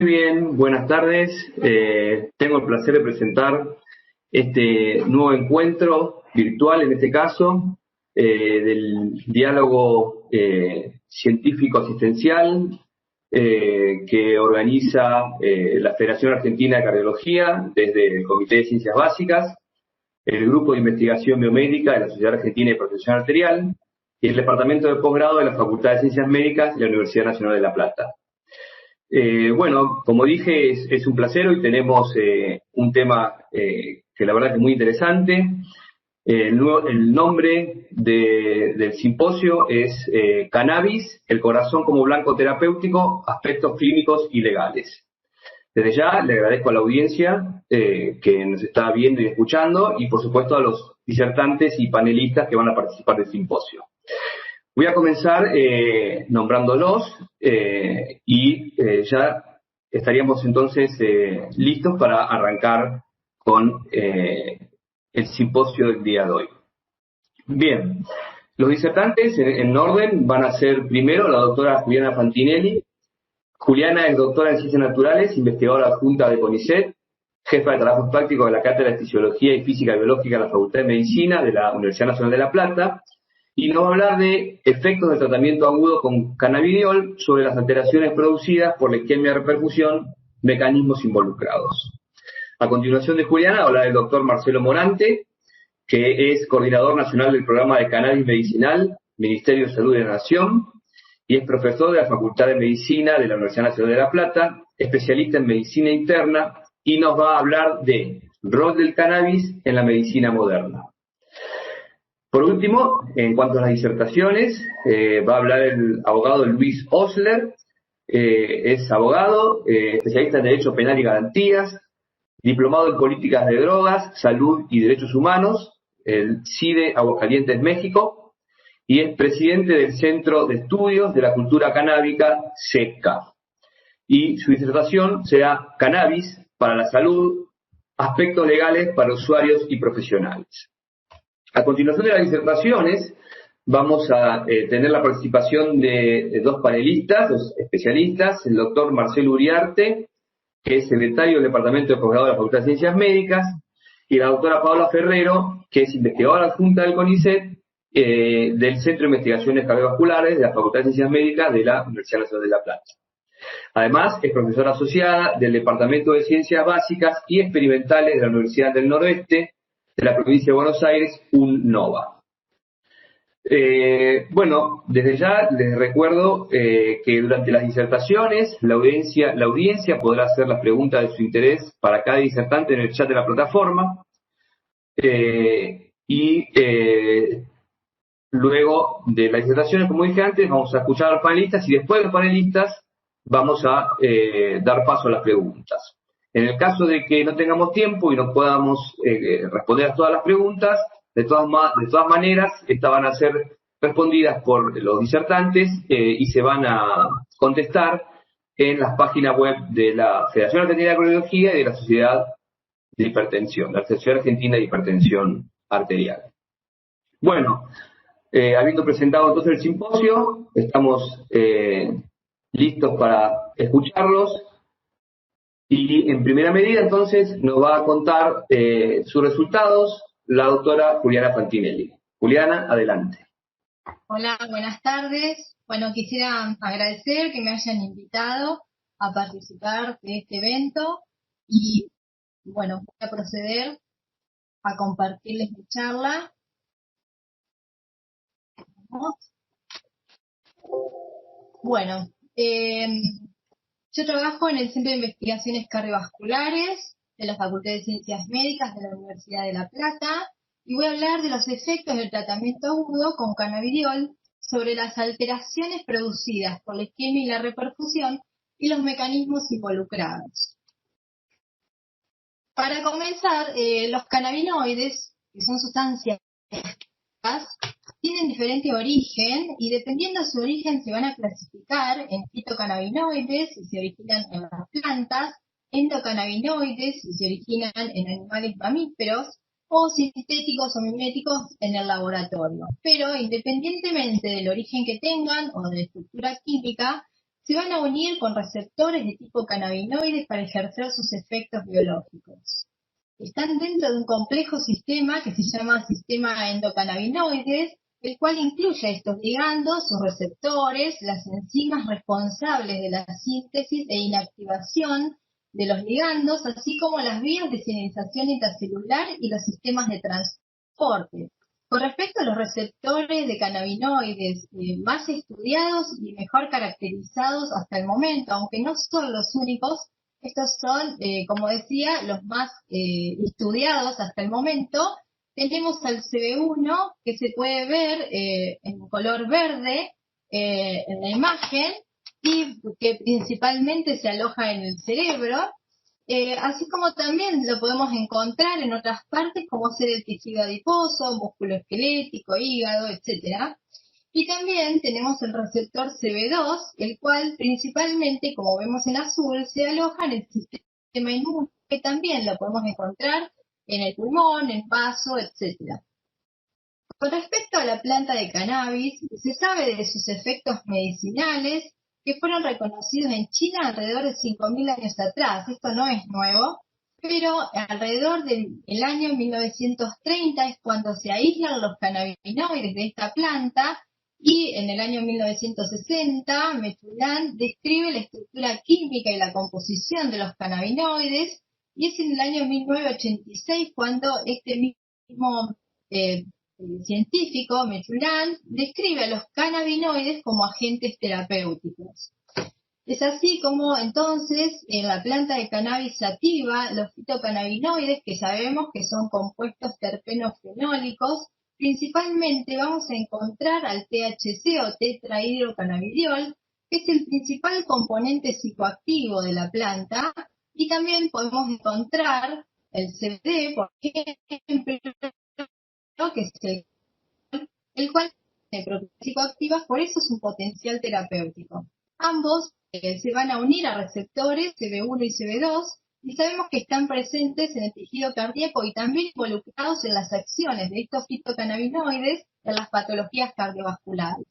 Bien, buenas tardes. Tengo el placer de presentar este nuevo encuentro virtual, en este caso, del diálogo científico-asistencial que organiza la Federación Argentina de Cardiología desde el Comité de Ciencias Básicas, el Grupo de Investigación Biomédica de la Sociedad Argentina de Hipertensión Arterial y el Departamento de Posgrado de la Facultad de Ciencias Médicas de la Universidad Nacional de La Plata. Bueno, como dije, es un placer. Hoy tenemos un tema que la verdad que es muy interesante. El nombre del simposio es Cannabis, el corazón como blanco terapéutico, aspectos clínicos y legales. Desde ya le agradezco a la audiencia que nos está viendo y escuchando, y por supuesto a los disertantes y panelistas que van a participar del simposio. Voy a comenzar nombrándolos y ya estaríamos entonces listos para arrancar con el simposio del día de hoy. Bien, los disertantes en orden van a ser primero la doctora Juliana Fantinelli. Juliana es doctora en Ciencias Naturales, investigadora adjunta de CONICET, jefa de trabajos prácticos de la Cátedra de Fisiología y Física Biológica de la Facultad de Medicina de la Universidad Nacional de La Plata, y nos va a hablar de efectos del tratamiento agudo con cannabidiol sobre las alteraciones producidas por la isquemia de repercusión, mecanismos involucrados. A continuación de Juliana habla el doctor Marcelo Morante, que es coordinador nacional del programa de cannabis medicinal, Ministerio de Salud de la Nación, y es profesor de la Facultad de Medicina de la Universidad Nacional de La Plata, especialista en medicina interna, y nos va a hablar de rol del cannabis en la medicina moderna. Por último, en cuanto a las disertaciones, va a hablar el abogado Luis Osler. Es abogado, especialista en Derecho Penal y Garantías, diplomado en Políticas de Drogas, Salud y Derechos Humanos, el CIDE Aguascalientes, México, y es presidente del Centro de Estudios de la Cultura Canábica, CECA. Y su disertación será Cannabis para la Salud, aspectos legales para usuarios y profesionales. A continuación de las disertaciones, vamos a tener la participación de dos panelistas, dos especialistas, el doctor Marcelo Uriarte, que es secretario del Departamento de Posgrado de la Facultad de Ciencias Médicas, y la doctora Paola Ferrero, que es investigadora adjunta del CONICET, del Centro de Investigaciones Cardiovasculares de la Facultad de Ciencias Médicas de la Universidad Nacional de La Plata. Además, es profesora asociada del Departamento de Ciencias Básicas y Experimentales de la Universidad del Nordeste, de la provincia de Buenos Aires, UNNOVA. Bueno, desde ya les recuerdo que durante las disertaciones la audiencia podrá hacer las preguntas de su interés para cada disertante en el chat de la plataforma, luego de las disertaciones, como dije antes, vamos a escuchar a los panelistas, y después de los panelistas vamos a dar paso a las preguntas. En el caso de que no tengamos tiempo y no podamos responder a todas las preguntas, de todas maneras, estas van a ser respondidas por los disertantes y se van a contestar en las páginas web de la Federación Argentina de Cardiología y de la Sociedad de Hipertensión, la Sociedad Argentina de Hipertensión Arterial. Bueno, habiendo presentado entonces el simposio, estamos listos para escucharlos. Y en primera medida, entonces, nos va a contar sus resultados la doctora Juliana Fantinelli. Juliana, adelante. Hola, buenas tardes. Bueno, quisiera agradecer que me hayan invitado a participar de este evento y, bueno, voy a proceder a compartirles mi charla. Bueno, yo trabajo en el Centro de Investigaciones Cardiovasculares de la Facultad de Ciencias Médicas de la Universidad de La Plata y voy a hablar de los efectos del tratamiento agudo con cannabidiol sobre las alteraciones producidas por la isquemia y la reperfusión y los mecanismos involucrados. Para comenzar, los cannabinoides, que son sustancias tienen diferente origen y dependiendo de su origen se van a clasificar en fitocannabinoides si se originan en las plantas, endocannabinoides si se originan en animales mamíferos o sintéticos o miméticos en el laboratorio. Pero independientemente del origen que tengan o de la estructura química, se van a unir con receptores de tipo cannabinoides para ejercer sus efectos biológicos. Están dentro de un complejo sistema que se llama sistema endocannabinoides, el cual incluye estos ligandos, sus receptores, las enzimas responsables de la síntesis e inactivación de los ligandos, así como las vías de señalización intracelular y los sistemas de transporte. Con respecto a los receptores de cannabinoides más estudiados y mejor caracterizados hasta el momento, aunque no son los únicos, estos son, como decía, los más estudiados hasta el momento. Tenemos al CB1, que se puede ver en color verde en la imagen, y que principalmente se aloja en el cerebro. Así como también lo podemos encontrar en otras partes como ser el tejido adiposo, músculo esquelético, hígado, etc. Y también tenemos el receptor CB2, el cual principalmente, como vemos en azul, se aloja en el sistema inmune, que también lo podemos encontrar en el pulmón, en vaso, etc. Con respecto a la planta de cannabis, se sabe de sus efectos medicinales que fueron reconocidos en China alrededor de 5.000 años atrás. Esto no es nuevo, pero alrededor del año 1930 es cuando se aíslan los cannabinoides de esta planta, y en el año 1960 Metullán describe la estructura química y la composición de los cannabinoides, y es en el año 1986 cuando este mismo científico, Metullán, describe a los cannabinoides como agentes terapéuticos. Es así como entonces en la planta de cannabis sativa los fitocannabinoides, que sabemos que son compuestos terpenofenólicos, principalmente vamos a encontrar al THC o tetrahidrocannabidiol, que es el principal componente psicoactivo de la planta, y también podemos encontrar el CBD, por ejemplo, que es el cual tiene propiedades psicoactivas, por eso es un potencial terapéutico. Ambos se van a unir a receptores CB1 y CB2, y sabemos que están presentes en el tejido cardíaco y también involucrados en las acciones de estos fitocannabinoides en las patologías cardiovasculares.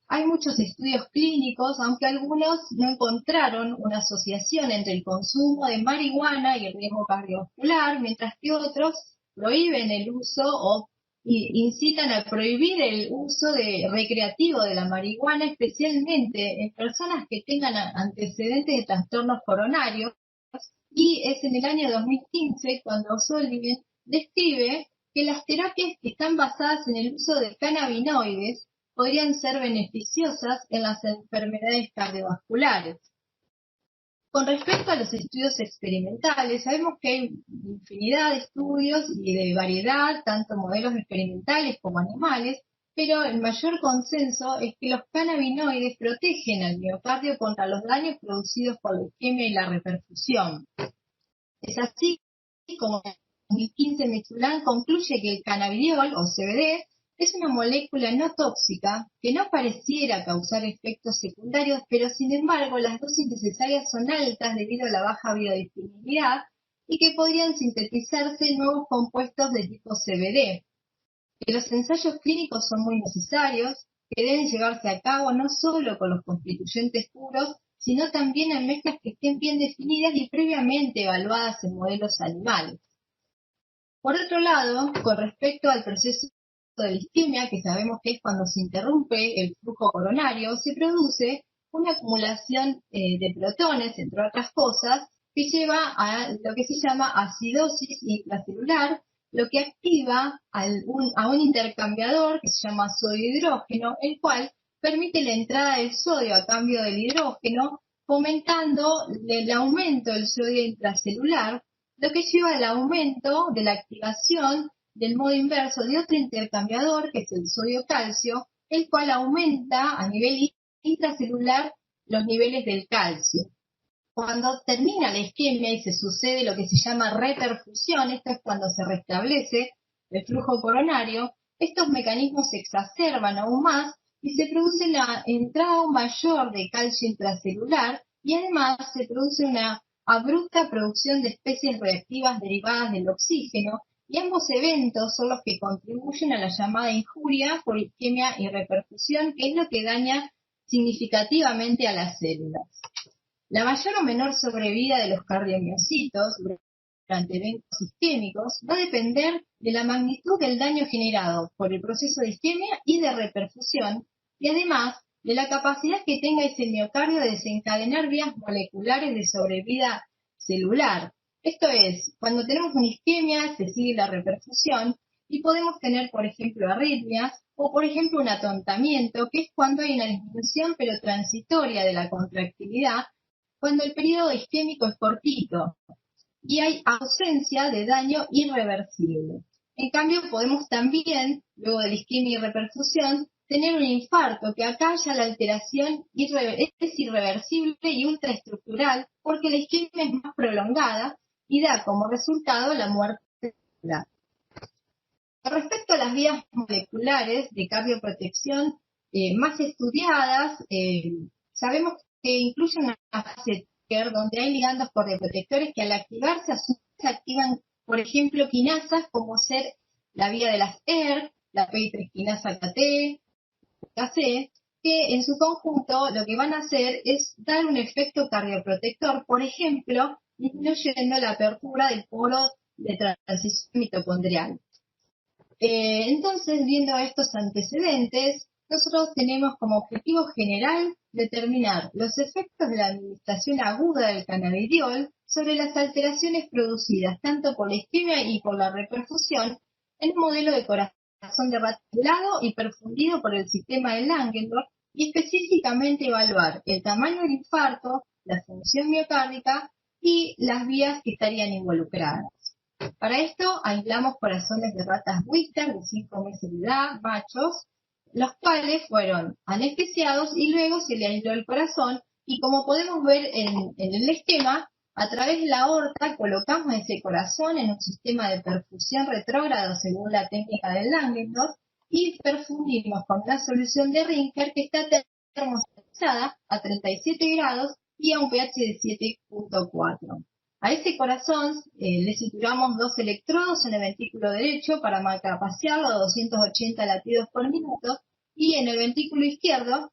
Hay muchos estudios clínicos, aunque algunos no encontraron una asociación entre el consumo de marihuana y el riesgo cardiovascular, mientras que otros prohíben el uso o incitan a prohibir el uso recreativo de la marihuana, especialmente en personas que tengan antecedentes de trastornos coronarios. Y es en el año 2015 cuando Sullivan describe que las terapias que están basadas en el uso de cannabinoides podrían ser beneficiosas en las enfermedades cardiovasculares. Con respecto a los estudios experimentales, sabemos que hay infinidad de estudios y de variedad, tanto modelos experimentales como animales, pero el mayor consenso es que los cannabinoides protegen al miocardio contra los daños producidos por la isquemia y la reperfusión. Es así como en 2015 Metullán concluye que el cannabidiol o CBD es una molécula no tóxica que no pareciera causar efectos secundarios, pero sin embargo las dosis necesarias son altas debido a la baja biodisponibilidad y que podrían sintetizarse nuevos compuestos de tipo CBD. Que los ensayos clínicos son muy necesarios, que deben llevarse a cabo no solo con los constituyentes puros, sino también en mezclas que estén bien definidas y previamente evaluadas en modelos animales. Por otro lado, con respecto al proceso de la isquemia, que sabemos que es cuando se interrumpe el flujo coronario, se produce una acumulación de protones, entre otras cosas, que lleva a lo que se llama acidosis intracelular, lo que activa a un intercambiador que se llama sodio-hidrógeno, el cual permite la entrada del sodio a cambio del hidrógeno, fomentando el aumento del sodio intracelular, lo que lleva al aumento de la activación del modo inverso de otro intercambiador, que es el sodio-calcio, el cual aumenta a nivel intracelular los niveles del calcio. Cuando termina la isquemia y se sucede lo que se llama reperfusión, esto es cuando se restablece el flujo coronario, estos mecanismos se exacerban aún más y se produce la entrada aún mayor de calcio intracelular, y además se produce una abrupta producción de especies reactivas derivadas del oxígeno, y ambos eventos son los que contribuyen a la llamada injuria por isquemia y reperfusión, que es lo que daña significativamente a las células. La mayor o menor sobrevida de los cardiomiocitos durante eventos isquémicos va a depender de la magnitud del daño generado por el proceso de isquemia y de reperfusión, y además de la capacidad que tenga ese miocardio de desencadenar vías moleculares de sobrevida celular. Esto es, cuando tenemos una isquemia se sigue la reperfusión y podemos tener, por ejemplo, arritmias o, por ejemplo, un atontamiento, que es cuando hay una disminución pero transitoria de la contractilidad, cuando el periodo isquémico es cortito y hay ausencia de daño irreversible. En cambio, podemos también, luego de la isquemia y reperfusión, tener un infarto, que acá ya la alteración es irreversible y ultraestructural, porque la isquemia es más prolongada y da como resultado la muerte celular. Con respecto a las vías moleculares de cardioprotección más estudiadas, sabemos que incluye una fase donde hay ligandos cardioprotectores que al activarse a su vez activan, por ejemplo, quinasas como ser la vía de las ER, la PI3 quinasa KT, KC, que en su conjunto lo que van a hacer es dar un efecto cardioprotector, por ejemplo, disminuyendo la apertura del poro de transición mitocondrial. Entonces, viendo estos antecedentes, nosotros tenemos como objetivo general determinar los efectos de la administración aguda del cannabidiol sobre las alteraciones producidas tanto por la isquemia y por la reperfusión en un modelo de corazón de rata aislado y perfundido por el sistema de Langendorf, y específicamente evaluar el tamaño del infarto, la función miocárdica y las vías que estarían involucradas. Para esto aislamos corazones de ratas Wistar de 5 meses de edad, machos, los cuales fueron anestesiados y luego se le aisló el corazón, y como podemos ver en el esquema, a través de la aorta colocamos ese corazón en un sistema de perfusión retrógrado según la técnica de Langendorf y perfundimos con una solución de Rinker que está termostabilizada a 37 grados y a un pH de 7.4. A ese corazón le suturamos 2 electrodos en el ventrículo derecho para marcapasearlo a 280 latidos por minuto, y en el ventrículo izquierdo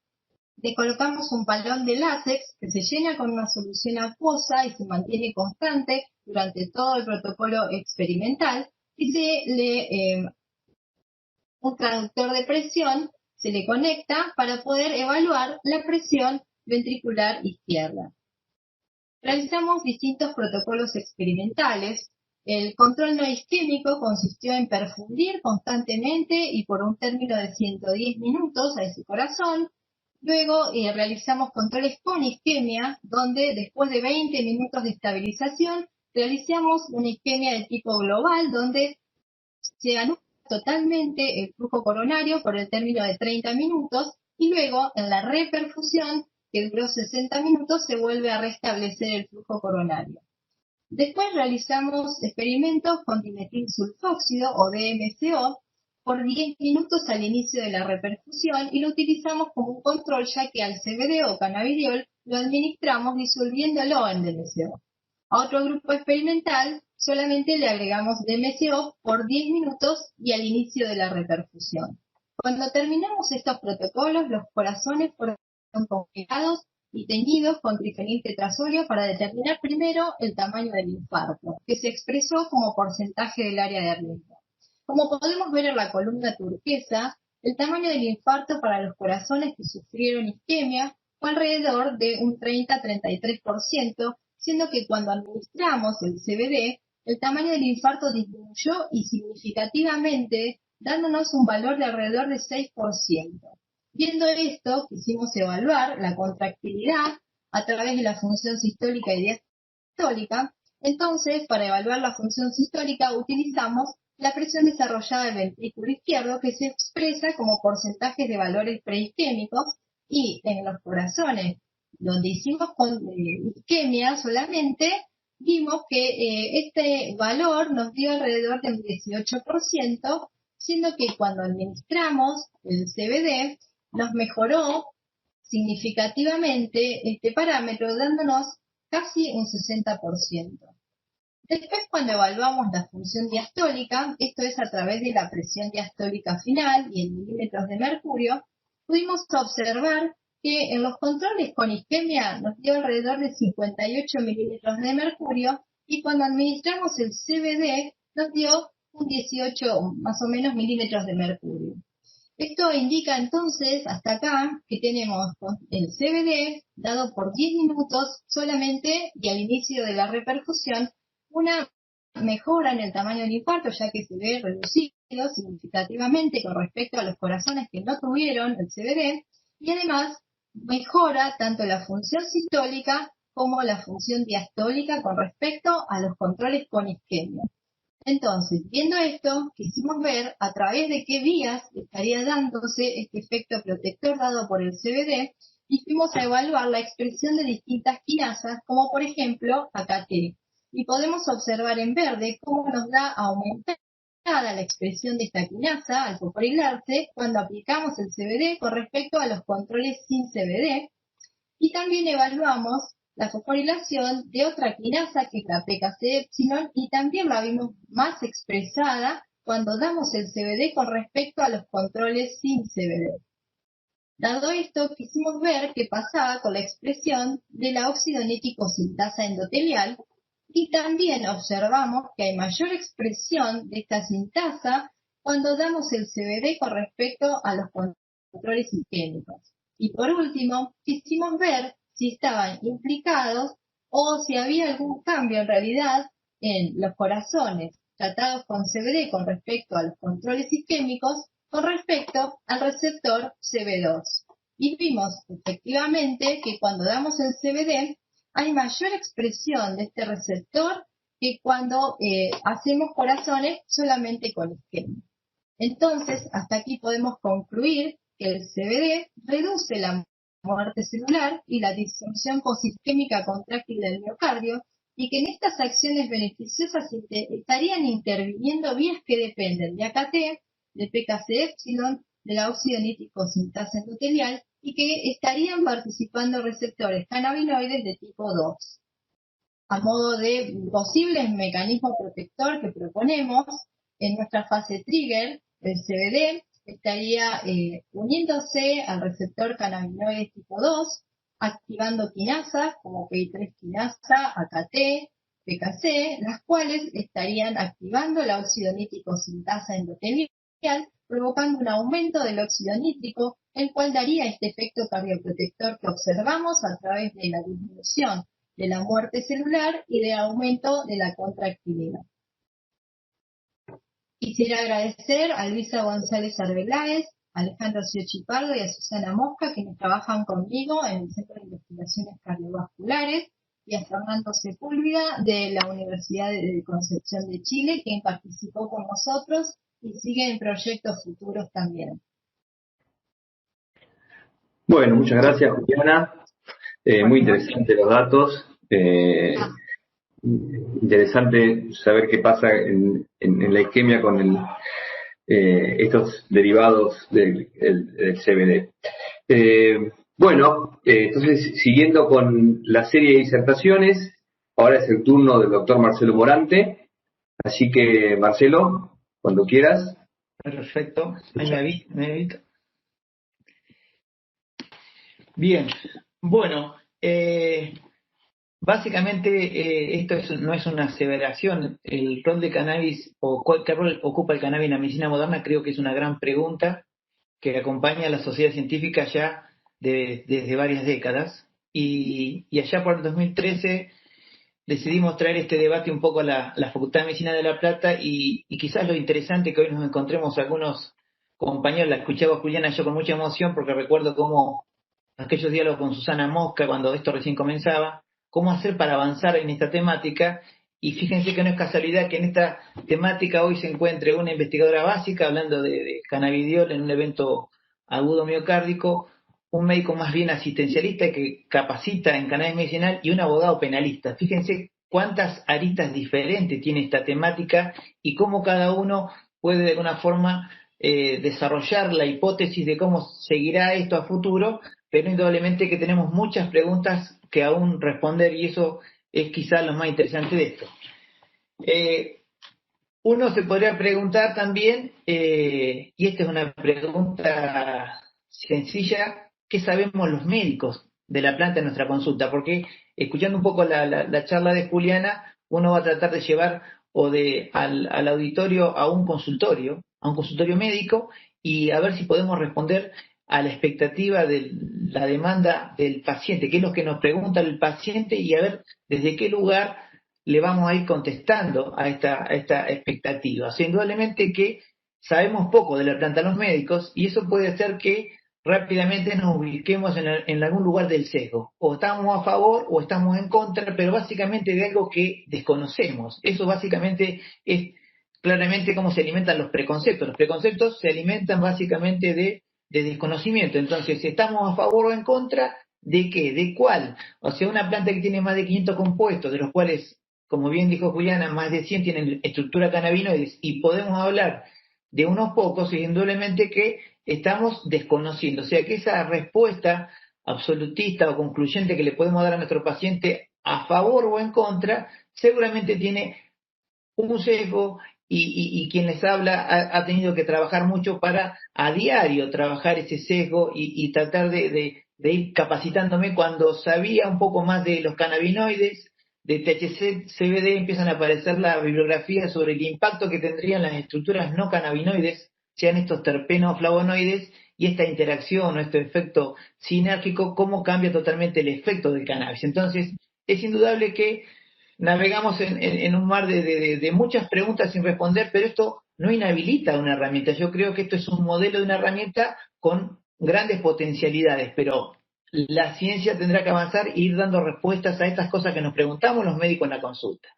le colocamos un balón de látex que se llena con una solución acuosa y se mantiene constante durante todo el protocolo experimental, y un traductor de presión se le conecta para poder evaluar la presión ventricular izquierda. Realizamos distintos protocolos experimentales. El control no isquémico consistió en perfundir constantemente y por un término de 110 minutos a ese corazón. Luego realizamos controles con isquemia, donde después de 20 minutos de estabilización realizamos una isquemia de tipo global, donde se anula totalmente el flujo coronario por el término de 30 minutos, y luego en la reperfusión, que duró 60 minutos, se vuelve a restablecer el flujo coronario. Después realizamos experimentos con dimetilsulfóxido o DMSO por 10 minutos al inicio de la reperfusión, y lo utilizamos como un control, ya que al CBD o cannabidiol lo administramos disolviéndolo en DMSO. A otro grupo experimental solamente le agregamos DMSO por 10 minutos y al inicio de la reperfusión. Cuando terminamos estos protocolos, los corazones fueron congelados y teñidos con trifenil tetrazolio para determinar primero el tamaño del infarto, que se expresó como porcentaje del área de riesgo. Como podemos ver en la columna turquesa, el tamaño del infarto para los corazones que sufrieron isquemia fue alrededor de un 30-33%, siendo que cuando administramos el CBD, el tamaño del infarto disminuyó y significativamente, dándonos un valor de alrededor de 6%. Viendo esto, quisimos evaluar la contractilidad a través de la función sistólica y diastólica. Entonces, para evaluar la función sistólica utilizamos la presión desarrollada del ventrículo izquierdo, que se expresa como porcentajes de valores preisquémicos, y en los corazones donde hicimos con isquemia solamente, vimos que este valor nos dio alrededor del 18%, siendo que cuando administramos el CBD nos mejoró significativamente este parámetro, dándonos casi un 60%. Después, cuando evaluamos la función diastólica, esto es a través de la presión diastólica final y en milímetros de mercurio, pudimos observar que en los controles con isquemia nos dio alrededor de 58 mililitros de mercurio y cuando administramos el CBD nos dio un 18 más o menos milímetros de mercurio. Esto indica entonces hasta acá que tenemos el CBD dado por 10 minutos solamente y al inicio de la reperfusión una mejora en el tamaño del infarto ya que se ve reducido significativamente con respecto a los corazones que no tuvieron el CBD y además mejora tanto la función sistólica como la función diastólica con respecto a los controles con isquemia. Entonces, viendo esto, quisimos ver a través de qué vías estaría dándose este efecto protector dado por el CBD y fuimos a evaluar la expresión de distintas quinasas, como por ejemplo AKT. Y podemos observar en verde cómo nos da aumentada la expresión de esta quinasa al fosforilarse cuando aplicamos el CBD con respecto a los controles sin CBD. Y también evaluamos la fosforilación de otra quinasa que es la PKC epsilon y también la vimos más expresada cuando damos el CBD con respecto a los controles sin CBD. Dado esto, quisimos ver qué pasaba con la expresión de la óxido-nítrico sintasa endotelial y también observamos que hay mayor expresión de esta sintasa cuando damos el CBD con respecto a los controles isquémicos. Y por último, quisimos ver si estaban implicados o si había algún cambio en realidad en los corazones tratados con CBD con respecto a los controles isquémicos con respecto al receptor CB2. Y vimos efectivamente que cuando damos el CBD hay mayor expresión de este receptor que cuando hacemos corazones solamente con isquemia. Entonces, hasta aquí podemos concluir que el CBD reduce la muerte celular y la disfunción posisquémica contráctil del miocardio y que en estas acciones beneficiosas estarían interviniendo vías que dependen de AKT, de PKC epsilon, de la óxido-nítrico sintasa endotelial y que estarían participando receptores cannabinoides de tipo 2. A modo de posible mecanismo protector que proponemos, en nuestra fase trigger, el CBD estaría uniéndose al receptor cannabinoide tipo 2, activando quinasas como PI3 quinasa, AKT, PKC, las cuales estarían activando la óxido-nítrico sintasa endotelial, provocando un aumento del óxido nítrico, el cual daría este efecto cardioprotector que observamos a través de la disminución de la muerte celular y de aumento de la contractilidad. Quisiera agradecer a Luisa González Arbeláez, a Alejandro Ciochipardo y a Susana Mosca, quienes trabajan conmigo en el Centro de Investigaciones Cardiovasculares, y a Fernando Sepúlveda de la Universidad de Concepción de Chile, quien participó con nosotros y sigue en proyectos futuros también. Bueno, muchas gracias, Juliana. Muy interesantes los datos. Interesante saber qué pasa en la isquemia con estos derivados del CBD. Entonces, siguiendo con la serie de disertaciones, ahora es el turno del doctor Marcelo Morante. Así que, Marcelo, cuando quieras. Perfecto. Ahí me evito. Bien. Bueno, básicamente esto no es una aseveración. El rol de cannabis o qué rol ocupa el cannabis en la medicina moderna creo que es una gran pregunta que acompaña a la sociedad científica ya desde varias décadas. Y allá por el 2013 decidimos traer este debate un poco a la Facultad de Medicina de La Plata y quizás lo interesante que hoy nos encontremos algunos compañeros, la escuchaba Juliana yo con mucha emoción porque recuerdo cómo aquellos diálogos con Susana Mosca cuando esto recién comenzaba, cómo hacer para avanzar en esta temática y fíjense que no es casualidad que en esta temática hoy se encuentre una investigadora básica hablando de cannabidiol en un evento agudo miocárdico, un médico más bien asistencialista que capacita en cannabis medicinal y un abogado penalista. Fíjense cuántas aristas diferentes tiene esta temática y cómo cada uno puede de alguna forma desarrollar la hipótesis de cómo seguirá esto a futuro, pero indudablemente que tenemos muchas preguntas que aún responder y eso es quizás lo más interesante de esto. Uno se podría preguntar también, y esta es una pregunta sencilla, qué sabemos los médicos de la planta en nuestra consulta, porque escuchando un poco la charla de Juliana, uno va a tratar de llevar al auditorio a un consultorio médico, y a ver si podemos responder a la expectativa de la demanda del paciente, qué es lo que nos pregunta el paciente, y a ver desde qué lugar le vamos a ir contestando a esta expectativa. O sea, indudablemente que sabemos poco de la planta los médicos, y eso puede hacer que rápidamente nos ubiquemos en algún lugar del sesgo. O estamos a favor o estamos en contra, pero básicamente de algo que desconocemos. Eso básicamente es claramente cómo se alimentan los preconceptos. Los preconceptos se alimentan básicamente de desconocimiento. Entonces, si estamos a favor o en contra, ¿de qué? ¿De cuál? O sea, una planta que tiene más de 500 compuestos, de los cuales, como bien dijo Juliana, más de 100 tienen estructura cannabinoides, y podemos hablar de unos pocos, y indudablemente que estamos desconociendo. O sea, que esa respuesta absolutista o concluyente que le podemos dar a nuestro paciente a favor o en contra, seguramente tiene un sesgo, y quien les habla ha tenido que trabajar mucho para a diario trabajar ese sesgo y tratar de ir capacitándome. Cuando sabía un poco más de los cannabinoides, de THC, CBD, empiezan a aparecer la bibliografía sobre el impacto que tendrían las estructuras no cannabinoides, sean estos terpenos o flavonoides, y esta interacción o este efecto sinérgico, cómo cambia totalmente el efecto del cannabis. Entonces, es indudable que navegamos en un mar de muchas preguntas sin responder, pero esto no inhabilita una herramienta. Yo creo que esto es un modelo de una herramienta con grandes potencialidades, pero la ciencia tendrá que avanzar e ir dando respuestas a estas cosas que nos preguntamos los médicos en la consulta.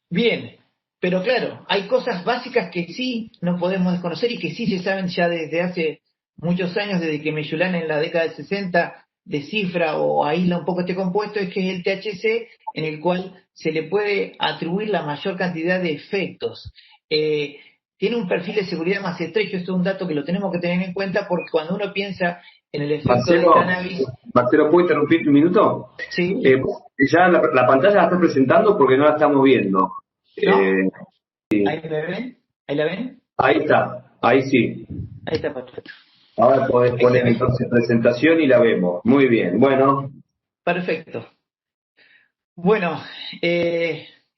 Bien, pero claro, hay cosas básicas que sí no podemos desconocer y que sí se saben ya desde hace muchos años, desde que Mellulán en la década del 60 descifra o aísla un poco este compuesto, es que es el THC, en el cual se le puede atribuir la mayor cantidad de efectos. Tiene un perfil de seguridad más estrecho. Esto es un dato que lo tenemos que tener en cuenta, porque cuando uno piensa en el efecto del cannabis... Marcelo, ¿puedo interrumpirte un minuto? Sí. Ya la pantalla la está presentando porque no la estamos viendo. ¿No? Sí. ¿Ahí la ven? ¿Ahí la ven? Ahí está, ahí sí. Ahí está, perfecto. Ahora podés poner entonces presentación y la vemos. Muy bien, bueno. Perfecto. Bueno,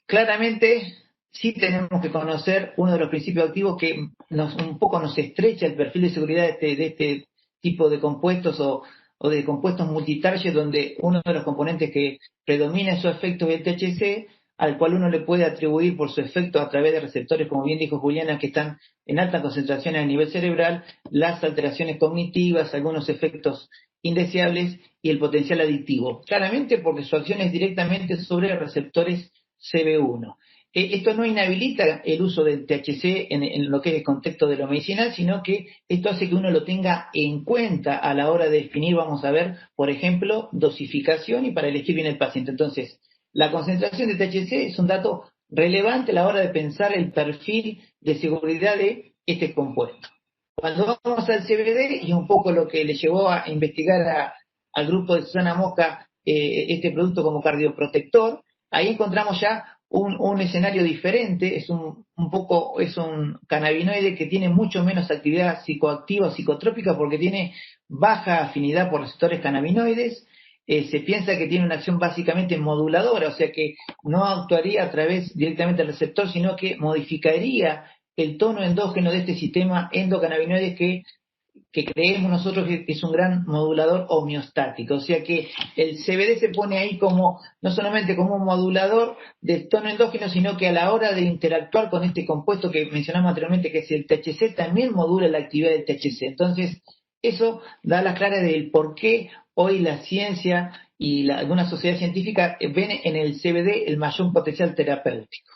claramente sí tenemos que conocer uno de los principios activos que un poco nos estrecha el perfil de seguridad de este tipo de compuestos o de compuestos multitarget, donde uno de los componentes que predomina en su efecto es el THC, al cual uno le puede atribuir por su efecto a través de receptores, como bien dijo Juliana, que están en altas concentraciones a nivel cerebral, las alteraciones cognitivas, algunos efectos indeseables y el potencial adictivo. Claramente porque su acción es directamente sobre receptores CB1. Esto no inhabilita el uso del THC en lo que es el contexto de lo medicinal, sino que esto hace que uno lo tenga en cuenta a la hora de definir, vamos a ver, por ejemplo, dosificación y para elegir bien el paciente. Entonces, la concentración de THC es un dato relevante a la hora de pensar el perfil de seguridad de este compuesto. Cuando vamos al CBD, y un poco lo que le llevó a investigar al grupo de Susana Mosca este producto como cardioprotector, ahí encontramos ya un escenario diferente. Es un cannabinoide que tiene mucho menos actividad psicoactiva o psicotrópica, porque tiene baja afinidad por receptores cannabinoides. Se piensa que tiene una acción básicamente moduladora, o sea que no actuaría a través directamente del receptor, sino que modificaría el tono endógeno de este sistema endocannabinoides que creemos nosotros que es un gran modulador homeostático. O sea que el CBD se pone ahí como, no solamente como un modulador del tono endógeno, sino que a la hora de interactuar con este compuesto que mencionamos anteriormente, que es el THC, también modula la actividad del THC. Entonces, eso da la clara del por qué hoy la ciencia y alguna sociedad científica ven en el CBD el mayor potencial terapéutico.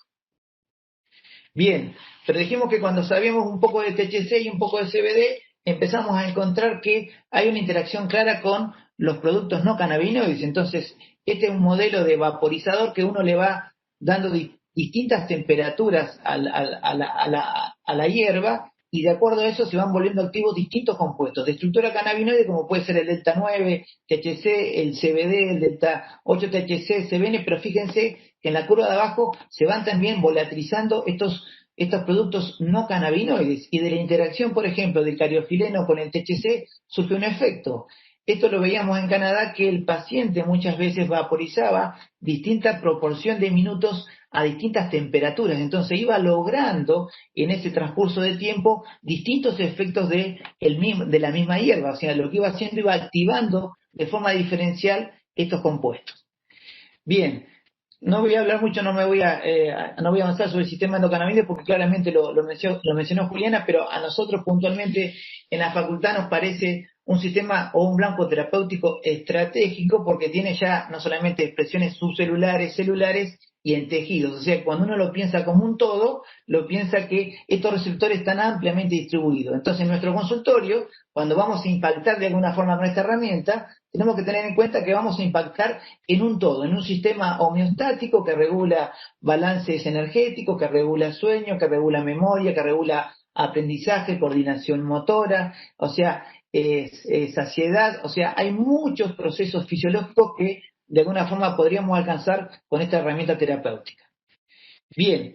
Bien, pero dijimos que cuando sabíamos un poco de THC y un poco de CBD, empezamos a encontrar que hay una interacción clara con los productos no cannabinoides. Entonces, este es un modelo de vaporizador que uno le va dando distintas temperaturas a la hierba, y de acuerdo a eso se van volviendo activos distintos compuestos de estructura cannabinoide, como puede ser el delta 9 THC, el CBD, el delta 8 THC, CBN, pero fíjense que en la curva de abajo se van también volatilizando estos estos productos no cannabinoides, y de la interacción, por ejemplo, del cariofileno con el THC surge un efecto. Esto lo veíamos en Canadá, que el paciente muchas veces vaporizaba distinta proporción de minutos a distintas temperaturas, entonces iba logrando en ese transcurso de tiempo distintos efectos de la misma hierba, o sea, lo que iba haciendo iba activando de forma diferencial estos compuestos. Bien, no voy a hablar mucho, no voy a avanzar sobre el sistema endocannabinoide porque claramente lo mencionó Juliana, pero a nosotros puntualmente en la facultad nos parece un sistema o un blanco terapéutico estratégico porque tiene ya no solamente expresiones subcelulares, celulares y en tejidos. O sea, cuando uno lo piensa como un todo, lo piensa que estos receptores están ampliamente distribuidos. Entonces, en nuestro consultorio, cuando vamos a impactar de alguna forma con esta herramienta, tenemos que tener en cuenta que vamos a impactar en un todo, en un sistema homeostático que regula balances energéticos, que regula sueño, que regula memoria, que regula aprendizaje, coordinación motora, o sea, saciedad, o sea, hay muchos procesos fisiológicos que de alguna forma podríamos alcanzar con esta herramienta terapéutica. Bien,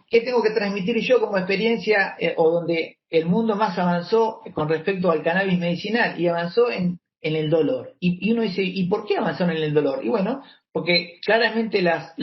¿qué tengo que transmitir yo como experiencia o donde el mundo más avanzó con respecto al cannabis medicinal? Y avanzó en el dolor. Y uno dice, ¿y por qué avanzaron en el dolor? Y bueno, porque claramente las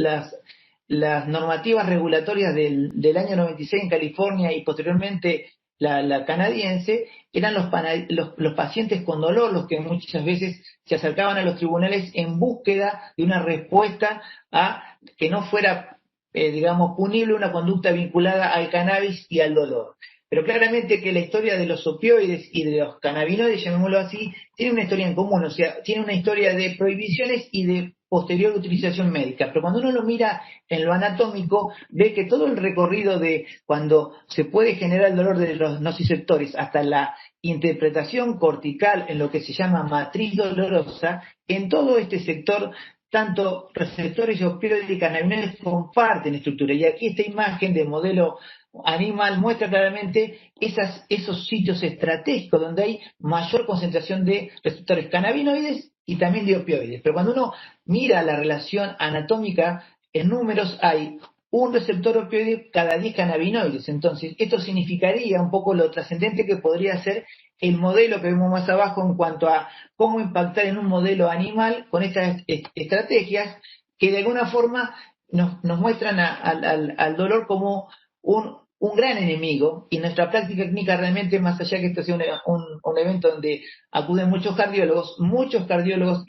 normativas regulatorias del año 96 en California y posteriormente la canadiense eran los pacientes con dolor los que muchas veces se acercaban a los tribunales en búsqueda de una respuesta a que no fuera digamos, punible una conducta vinculada al cannabis y al dolor. Pero claramente que la historia de los opioides y de los cannabinoides, llamémoslo así, tiene una historia en común, o sea, tiene una historia de prohibiciones y de posterior utilización médica. Pero cuando uno lo mira en lo anatómico, ve que todo el recorrido de cuando se puede generar el dolor de los nociceptores hasta la interpretación cortical en lo que se llama matriz dolorosa, en todo este sector tanto receptores y opioides y cannabinoides comparten estructura. Y aquí esta imagen de modelo animal muestra claramente esos sitios estratégicos donde hay mayor concentración de receptores cannabinoides y también de opioides. Pero cuando uno mira la relación anatómica, en números hay un receptor opioide cada 10 cannabinoides. Entonces, esto significaría un poco lo trascendente que podría ser el modelo que vemos más abajo en cuanto a cómo impactar en un modelo animal con estas estrategias que de alguna forma nos muestran al dolor como un gran enemigo, y nuestra práctica clínica realmente, más allá que esto sea un evento donde acuden muchos cardiólogos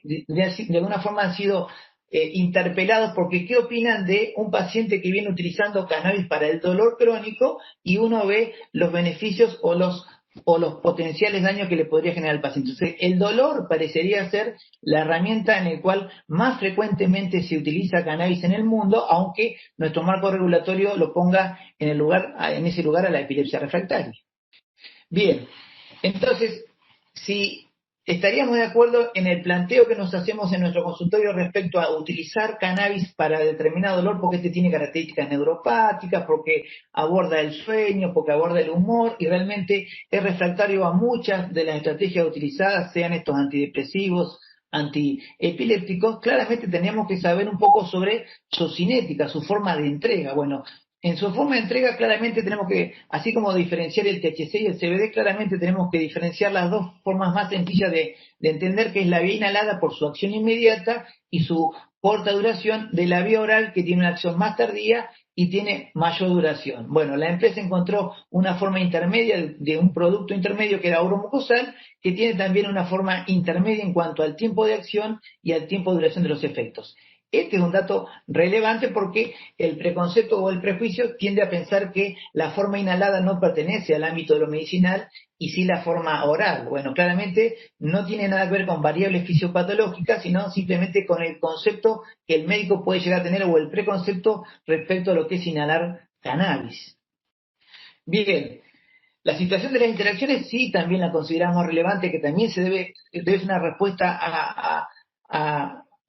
de alguna forma han sido interpelados porque ¿qué opinan de un paciente que viene utilizando cannabis para el dolor crónico y uno ve los beneficios o los potenciales daños que le podría generar al paciente? Entonces, el dolor parecería ser la herramienta en la cual más frecuentemente se utiliza cannabis en el mundo, aunque nuestro marco regulatorio lo ponga en ese lugar a la epilepsia refractaria. Bien, entonces, si estaríamos de acuerdo en el planteo que nos hacemos en nuestro consultorio respecto a utilizar cannabis para determinado dolor, porque este tiene características neuropáticas, porque aborda el sueño, porque aborda el humor, y realmente es refractario a muchas de las estrategias utilizadas, sean estos antidepresivos, antiepilépticos. Claramente tenemos que saber un poco sobre su cinética, su forma de entrega. Bueno, en su forma de entrega claramente tenemos que, así como diferenciar el THC y el CBD, claramente tenemos que diferenciar las dos formas más sencillas de entender, que es la vía inhalada por su acción inmediata y su corta duración, de la vía oral, que tiene una acción más tardía y tiene mayor duración. Bueno, la empresa encontró una forma intermedia de un producto intermedio que era oromucosal, que tiene también una forma intermedia en cuanto al tiempo de acción y al tiempo de duración de los efectos. Este es un dato relevante porque el preconcepto o el prejuicio tiende a pensar que la forma inhalada no pertenece al ámbito de lo medicinal y sí la forma oral. Bueno, claramente no tiene nada que ver con variables fisiopatológicas, sino simplemente con el concepto que el médico puede llegar a tener o el preconcepto respecto a lo que es inhalar cannabis. Bien, la situación de las interacciones sí también la consideramos relevante, que también debe ser una respuesta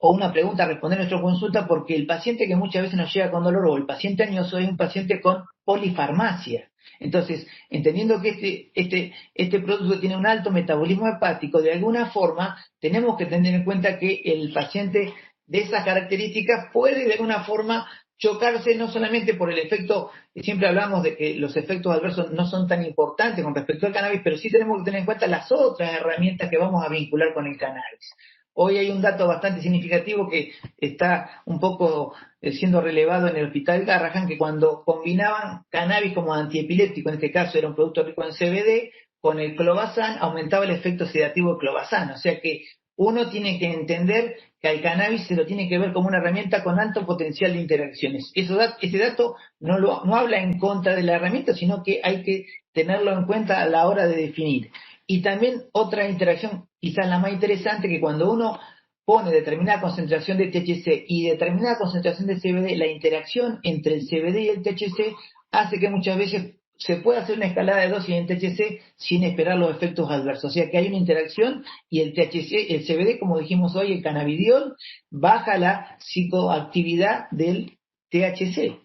o una pregunta a responder en nuestra consulta, porque el paciente que muchas veces nos llega con dolor o el paciente añoso es un paciente con polifarmacia. Entonces, entendiendo que este producto tiene un alto metabolismo hepático, de alguna forma tenemos que tener en cuenta que el paciente de esas características puede de alguna forma chocarse no solamente por el efecto, siempre hablamos de que los efectos adversos no son tan importantes con respecto al cannabis, pero sí tenemos que tener en cuenta las otras herramientas que vamos a vincular con el cannabis. Hoy hay un dato bastante significativo que está un poco siendo relevado en el Hospital Garrahan, que cuando combinaban cannabis como antiepiléptico, en este caso era un producto rico en CBD, con el clobazam aumentaba el efecto sedativo del clobazam. O sea que uno tiene que entender que al cannabis se lo tiene que ver como una herramienta con alto potencial de interacciones. Ese dato no habla en contra de la herramienta, sino que hay que tenerlo en cuenta a la hora de definir. Y también otra interacción, quizás la más interesante, que cuando uno pone determinada concentración de THC y determinada concentración de CBD, la interacción entre el CBD y el THC hace que muchas veces se puede hacer una escalada de dosis en THC sin esperar los efectos adversos. O sea que hay una interacción y el THC, el CBD, como dijimos hoy, el cannabidiol, baja la psicoactividad del THC.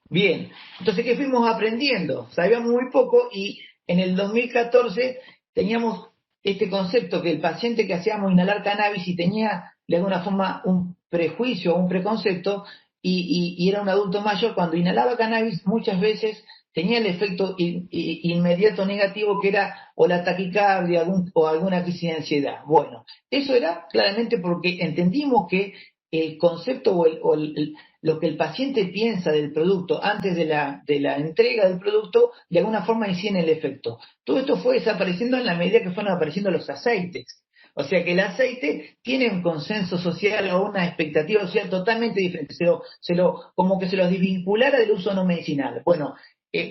Bien, entonces, ¿qué fuimos aprendiendo? Sabíamos muy poco y en el 2014 teníamos este concepto que el paciente que hacíamos inhalar cannabis y tenía de alguna forma un prejuicio o un preconcepto y era un adulto mayor, cuando inhalaba cannabis muchas veces tenía el efecto inmediato negativo que era o la taquicardia o alguna crisis de ansiedad. Bueno, eso era claramente porque entendimos que el concepto lo que el paciente piensa del producto antes de la entrega del producto, de alguna forma incide en el efecto. Todo esto fue desapareciendo en la medida que fueron apareciendo los aceites. O sea que el aceite tiene un consenso social o una expectativa social totalmente diferente. Como que se los desvinculara del uso no medicinal. Bueno,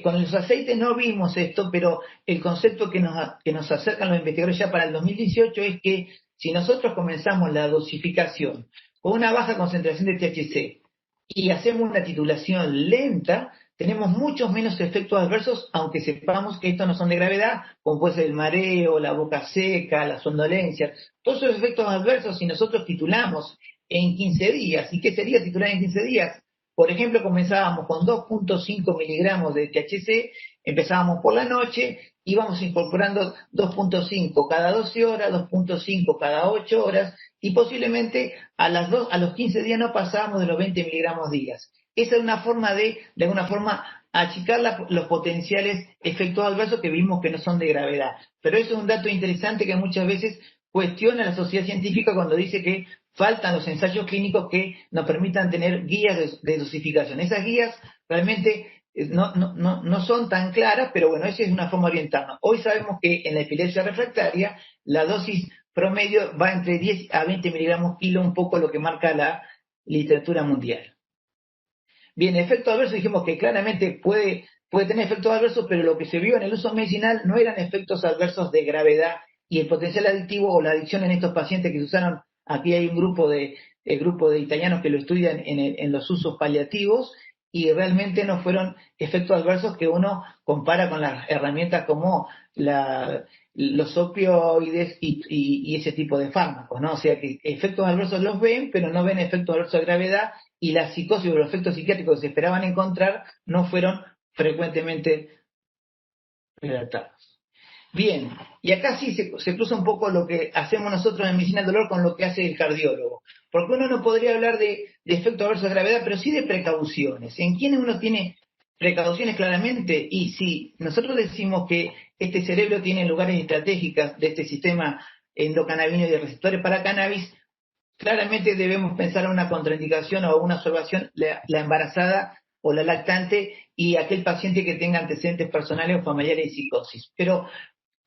con los aceites no vimos esto, pero el concepto que nos acercan los investigadores ya para el 2018 es que si nosotros comenzamos la dosificación con una baja concentración de THC y hacemos una titulación lenta, tenemos muchos menos efectos adversos, aunque sepamos que estos no son de gravedad, como puede ser el mareo, la boca seca, la somnolencia. Todos esos efectos adversos, si nosotros titulamos en 15 días, ¿y qué sería titular en 15 días? Por ejemplo, comenzábamos con 2.5 miligramos de THC, empezábamos por la noche, íbamos incorporando 2.5 cada 12 horas, 2.5 cada 8 horas, y posiblemente a los 15 días no pasábamos de los 20 miligramos días. Esa es una forma de alguna forma, achicar los potenciales efectos adversos que vimos que no son de gravedad. Pero eso es un dato interesante que muchas veces cuestiona la sociedad científica cuando dice que faltan los ensayos clínicos que nos permitan tener guías de dosificación. Esas guías realmente no son tan claras, pero bueno, esa es una forma de orientarnos. Hoy sabemos que en la epilepsia refractaria la dosis promedio va entre 10 a 20 miligramos kilo, un poco lo que marca la literatura mundial. Bien, efectos adversos dijimos que claramente puede tener efectos adversos, pero lo que se vio en el uso medicinal no eran efectos adversos de gravedad, y el potencial adictivo o la adicción en estos pacientes que se usaron, aquí hay un grupo de italianos que lo estudian en los usos paliativos, y realmente no fueron efectos adversos que uno compara con las herramientas como los opioides y ese tipo de fármacos, ¿no? O sea que efectos adversos los ven, pero no ven efectos adversos de gravedad, y la psicosis o los efectos psiquiátricos que se esperaban encontrar no fueron frecuentemente relatados. Bien, y acá sí se cruza un poco lo que hacemos nosotros en medicina del dolor con lo que hace el cardiólogo. Porque uno no podría hablar de efectos adversos de gravedad, pero sí de precauciones. ¿En quiénes uno tiene precauciones claramente? Y si nosotros decimos que este cerebro tiene lugares estratégicos de este sistema endocannabino y de receptores para cannabis, claramente debemos pensar en una contraindicación o una observación, la embarazada o la lactante y aquel paciente que tenga antecedentes personales o familiares de psicosis. Pero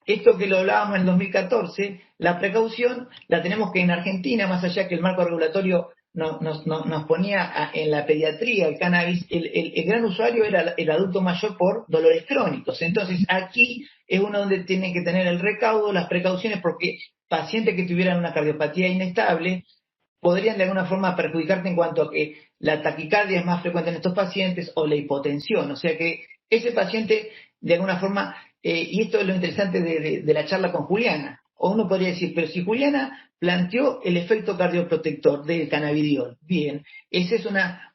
esto que lo hablábamos en el 2014, la precaución la tenemos que en Argentina, más allá que el marco regulatorio nos ponía en la pediatría el cannabis, el gran usuario era el adulto mayor por dolores crónicos. Entonces aquí es uno donde tiene que tener el recaudo, las precauciones, porque pacientes que tuvieran una cardiopatía inestable podrían de alguna forma perjudicarte en cuanto a que la taquicardia es más frecuente en estos pacientes o la hipotensión. O sea que ese paciente, de alguna forma, y esto es lo interesante de la charla con Juliana, o uno podría decir, pero si Juliana planteó el efecto cardioprotector del cannabidiol, bien, esa es una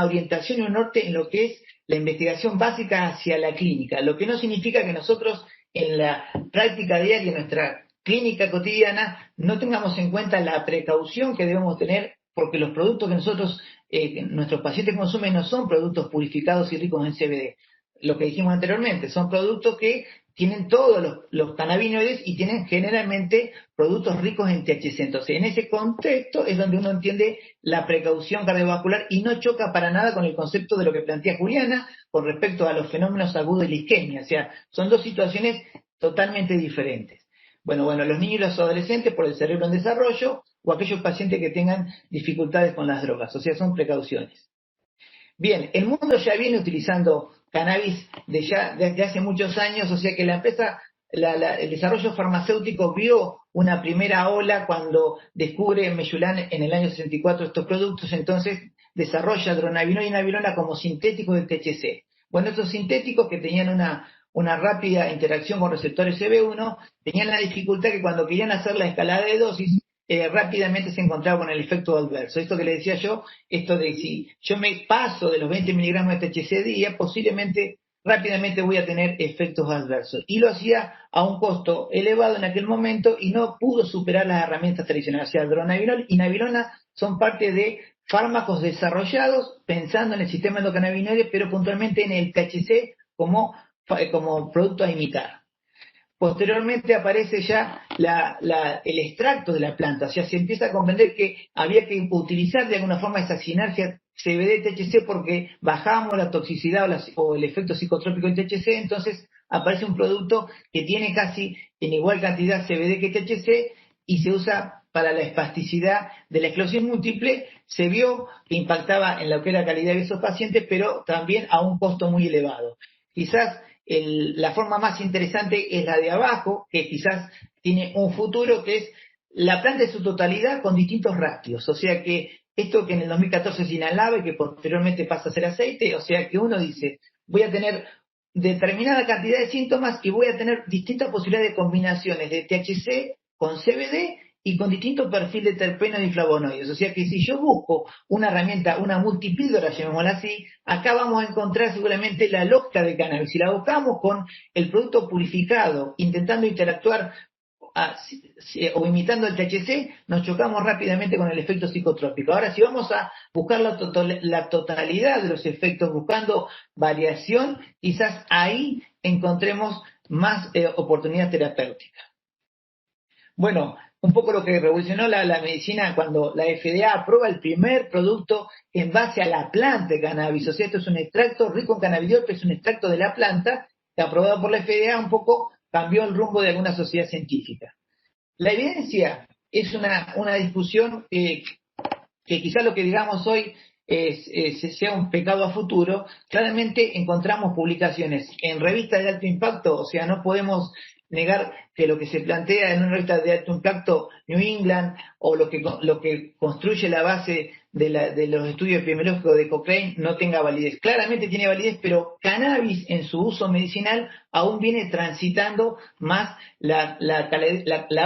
orientación y un norte en lo que es la investigación básica hacia la clínica, lo que no significa que nosotros en la práctica diaria, en nuestra clínica cotidiana, no tengamos en cuenta la precaución que debemos tener porque los productos que nuestros pacientes consumen no son productos purificados y ricos en CBD. Lo que dijimos anteriormente, son productos que tienen todos los cannabinoides y tienen generalmente productos ricos en THC. Entonces, en ese contexto es donde uno entiende la precaución cardiovascular y no choca para nada con el concepto de lo que plantea Juliana con respecto a los fenómenos agudos de la isquemia. O sea, son dos situaciones totalmente diferentes. Bueno, los niños y los adolescentes por el cerebro en desarrollo o aquellos pacientes que tengan dificultades con las drogas. O sea, son precauciones. Bien, el mundo ya viene utilizando cannabis desde hace muchos años, o sea que la empresa, el desarrollo farmacéutico vio una primera ola cuando descubre Meyulán en el año 64 estos productos, entonces desarrolla dronabinol y nabilona como sintéticos de THC. Bueno, estos sintéticos que tenían una rápida interacción con receptores CB1, tenían la dificultad que cuando querían hacer la escalada de dosis, rápidamente se encontraba con el efecto adverso. Esto que le decía yo, esto de si yo me paso de los 20 miligramos de THC día, posiblemente rápidamente voy a tener efectos adversos. Y lo hacía a un costo elevado en aquel momento y no pudo superar las herramientas tradicionales. O sea, dronabinol y nabilona son parte de fármacos desarrollados pensando en el sistema endocannabinoide, pero puntualmente en el THC como producto a imitar. Posteriormente aparece ya el extracto de la planta, o sea, se empieza a comprender que había que utilizar de alguna forma esa sinergia CBD-THC porque bajábamos la toxicidad o el efecto psicotrópico del THC, entonces aparece un producto que tiene casi en igual cantidad CBD que THC y se usa para la espasticidad de la esclerosis múltiple. Se vio que impactaba en lo que era calidad de esos pacientes, pero también a un costo muy elevado. Quizás la forma más interesante es la de abajo, que quizás tiene un futuro, que es la planta en su totalidad con distintos rácteos. O sea que esto que en el 2014 se inhalaba y que posteriormente pasa a ser aceite, o sea que uno dice, voy a tener determinada cantidad de síntomas y voy a tener distintas posibilidades de combinaciones de THC con CBD y con distintos perfiles de terpenos y flavonoides. O sea que si yo busco una herramienta, una multipíldora, llamémosla así, acá vamos a encontrar seguramente la lógica de cannabis. Si la buscamos con el producto purificado, intentando interactuar o imitando el THC, nos chocamos rápidamente con el efecto psicotrópico. Ahora, si vamos a buscar la totalidad de los efectos, buscando variación, quizás ahí encontremos más oportunidad terapéutica. Bueno, un poco lo que revolucionó la medicina cuando la FDA aprueba el primer producto en base a la planta de cannabis. O sea, esto es un extracto rico en cannabidiol, que es un extracto de la planta, que aprobado por la FDA un poco cambió el rumbo de alguna sociedad científica. La evidencia es una discusión que quizás lo que digamos hoy sea un pecado a futuro. Claramente encontramos publicaciones en revistas de alto impacto, o sea, no podemos negar que lo que se plantea en una revista de alto impacto, New England, o lo que construye la base de los estudios epidemiológicos de Cochrane no tenga validez. Claramente tiene validez, pero cannabis en su uso medicinal aún viene transitando más la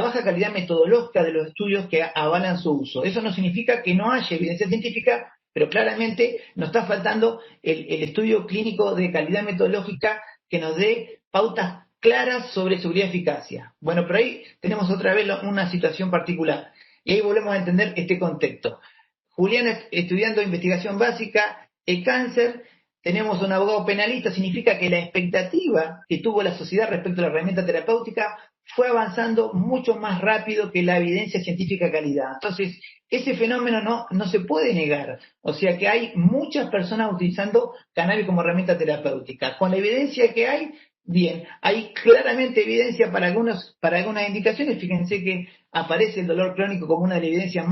baja calidad metodológica de los estudios que avalan su uso. Eso no significa que no haya evidencia científica, pero claramente nos está faltando el estudio clínico de calidad metodológica que nos dé pautas claras sobre seguridad y eficacia. Bueno, pero ahí tenemos otra vez una situación particular. Y ahí volvemos a entender este contexto. Julián estudiando investigación básica, el cáncer, tenemos un abogado penalista, significa que la expectativa que tuvo la sociedad respecto a la herramienta terapéutica fue avanzando mucho más rápido que la evidencia científica de calidad. Entonces, ese fenómeno no se puede negar. O sea que hay muchas personas utilizando cannabis como herramienta terapéutica. Con la evidencia que hay, bien, hay claramente evidencia para algunas indicaciones. Fíjense que aparece el dolor crónico como una de las evidencias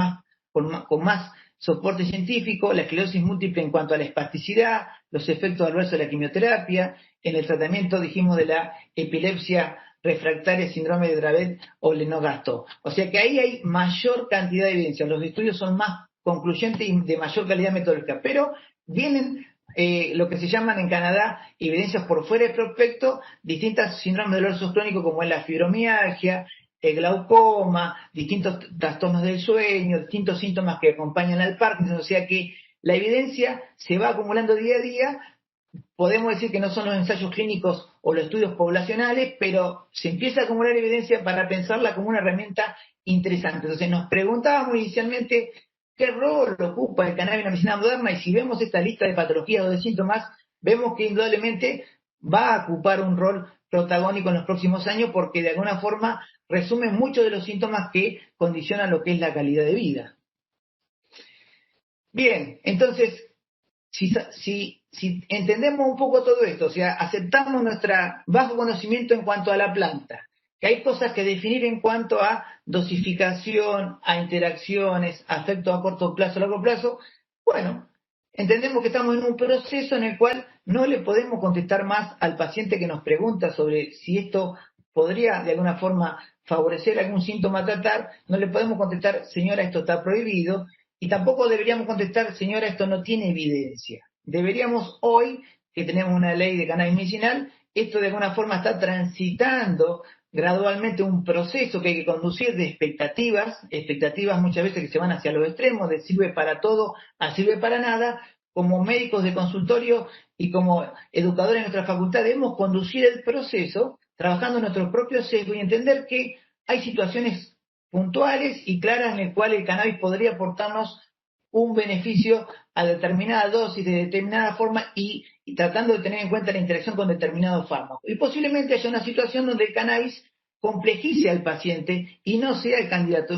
con más soporte científico, la esclerosis múltiple en cuanto a la espasticidad, los efectos adversos de la quimioterapia, en el tratamiento, dijimos, de la epilepsia refractaria, síndrome de Dravet o Lennox-Gastaut. O sea que ahí hay mayor cantidad de evidencia, los estudios son más concluyentes y de mayor calidad metodológica, pero vienen lo que se llaman en Canadá evidencias por fuera de prospecto, distintas síndromes de dolor crónico como es la fibromialgia, el glaucoma, distintos trastornos del sueño, distintos síntomas que acompañan al Parkinson. O sea que la evidencia se va acumulando día a día. Podemos decir que no son los ensayos clínicos o los estudios poblacionales, pero se empieza a acumular evidencia para pensarla como una herramienta interesante. Entonces nos preguntábamos inicialmente qué rol ocupa el cannabis en la medicina moderna, y si vemos esta lista de patologías o de síntomas, vemos que indudablemente va a ocupar un rol protagónico en los próximos años, porque de alguna forma resume muchos de los síntomas que condicionan lo que es la calidad de vida. Bien, entonces, si entendemos un poco todo esto, o sea, aceptamos nuestro bajo conocimiento en cuanto a la planta, que hay cosas que definir en cuanto a dosificación, a interacciones, a efectos a corto plazo, a largo plazo, bueno, entendemos que estamos en un proceso en el cual no le podemos contestar más al paciente que nos pregunta sobre si esto podría de alguna forma favorecer algún síntoma a tratar. No le podemos contestar, señora, esto está prohibido, y tampoco deberíamos contestar, señora, esto no tiene evidencia. Deberíamos hoy, que tenemos una ley de cannabis medicinal, esto de alguna forma está transitando gradualmente un proceso que hay que conducir de expectativas muchas veces que se van hacia los extremos, de sirve para todo a sirve para nada. Como médicos de consultorio y como educadores en nuestra facultad debemos conducir el proceso trabajando en nuestro propio sesgo y entender que hay situaciones puntuales y claras en las cuales el cannabis podría aportarnos un beneficio a determinada dosis, de determinada forma, y tratando de tener en cuenta la interacción con determinados fármacos. Y posiblemente haya una situación donde el cannabis complejice al paciente y no sea el candidato.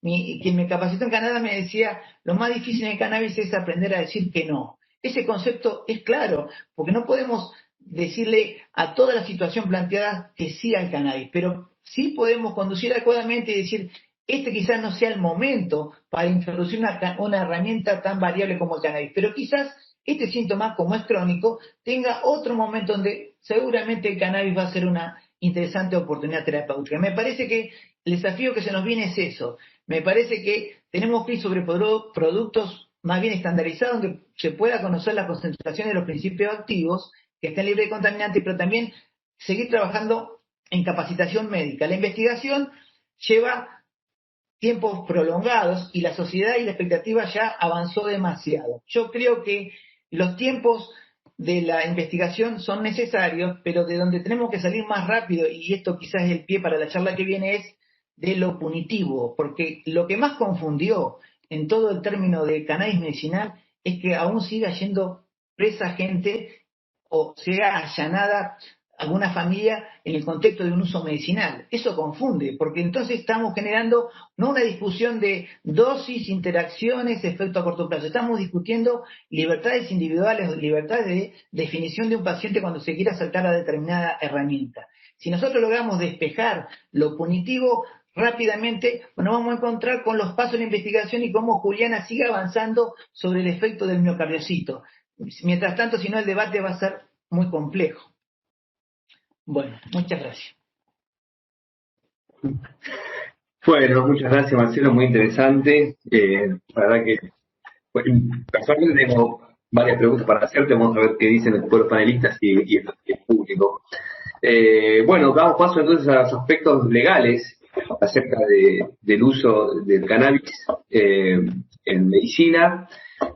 Quien me capacitó en Canadá me decía, lo más difícil en el cannabis es aprender a decir que no. Ese concepto es claro, porque no podemos decirle a toda la situación planteada que sí al cannabis, pero sí podemos conducir adecuadamente y decir, este quizás no sea el momento para introducir una herramienta tan variable como el cannabis, pero quizás este síntoma, como es crónico, tenga otro momento donde seguramente el cannabis va a ser una interesante oportunidad terapéutica. Me parece que el desafío que se nos viene es eso. Me parece que tenemos que ir sobre productos más bien estandarizados, donde se pueda conocer la concentración de los principios activos, que estén libres de contaminantes, pero también seguir trabajando en capacitación médica. La investigación lleva tiempos prolongados y la sociedad y la expectativa ya avanzó demasiado. Yo creo que los tiempos de la investigación son necesarios, pero de donde tenemos que salir más rápido, y esto quizás es el pie para la charla que viene, es de lo punitivo, porque lo que más confundió en todo el término de cannabis medicinal es que aún siga yendo presa gente o sea allanada alguna familia en el contexto de un uso medicinal. Eso confunde, porque entonces estamos generando no una discusión de dosis, interacciones, efecto a corto plazo. Estamos discutiendo libertades individuales o libertades de definición de un paciente cuando se quiera acercar a determinada herramienta. Si nosotros logramos despejar lo punitivo rápidamente, bueno, vamos a encontrar con los pasos de la investigación y cómo Juliana sigue avanzando sobre el efecto del miocardiocito. Mientras tanto, si no, el debate va a ser muy complejo. Bueno, muchas gracias. Bueno, muchas gracias, Marcelo, muy interesante. La verdad que personalmente tengo varias preguntas para hacerte, vamos a ver qué dicen los panelistas y el público. Bueno, damos paso entonces a los aspectos legales acerca del uso del cannabis en medicina.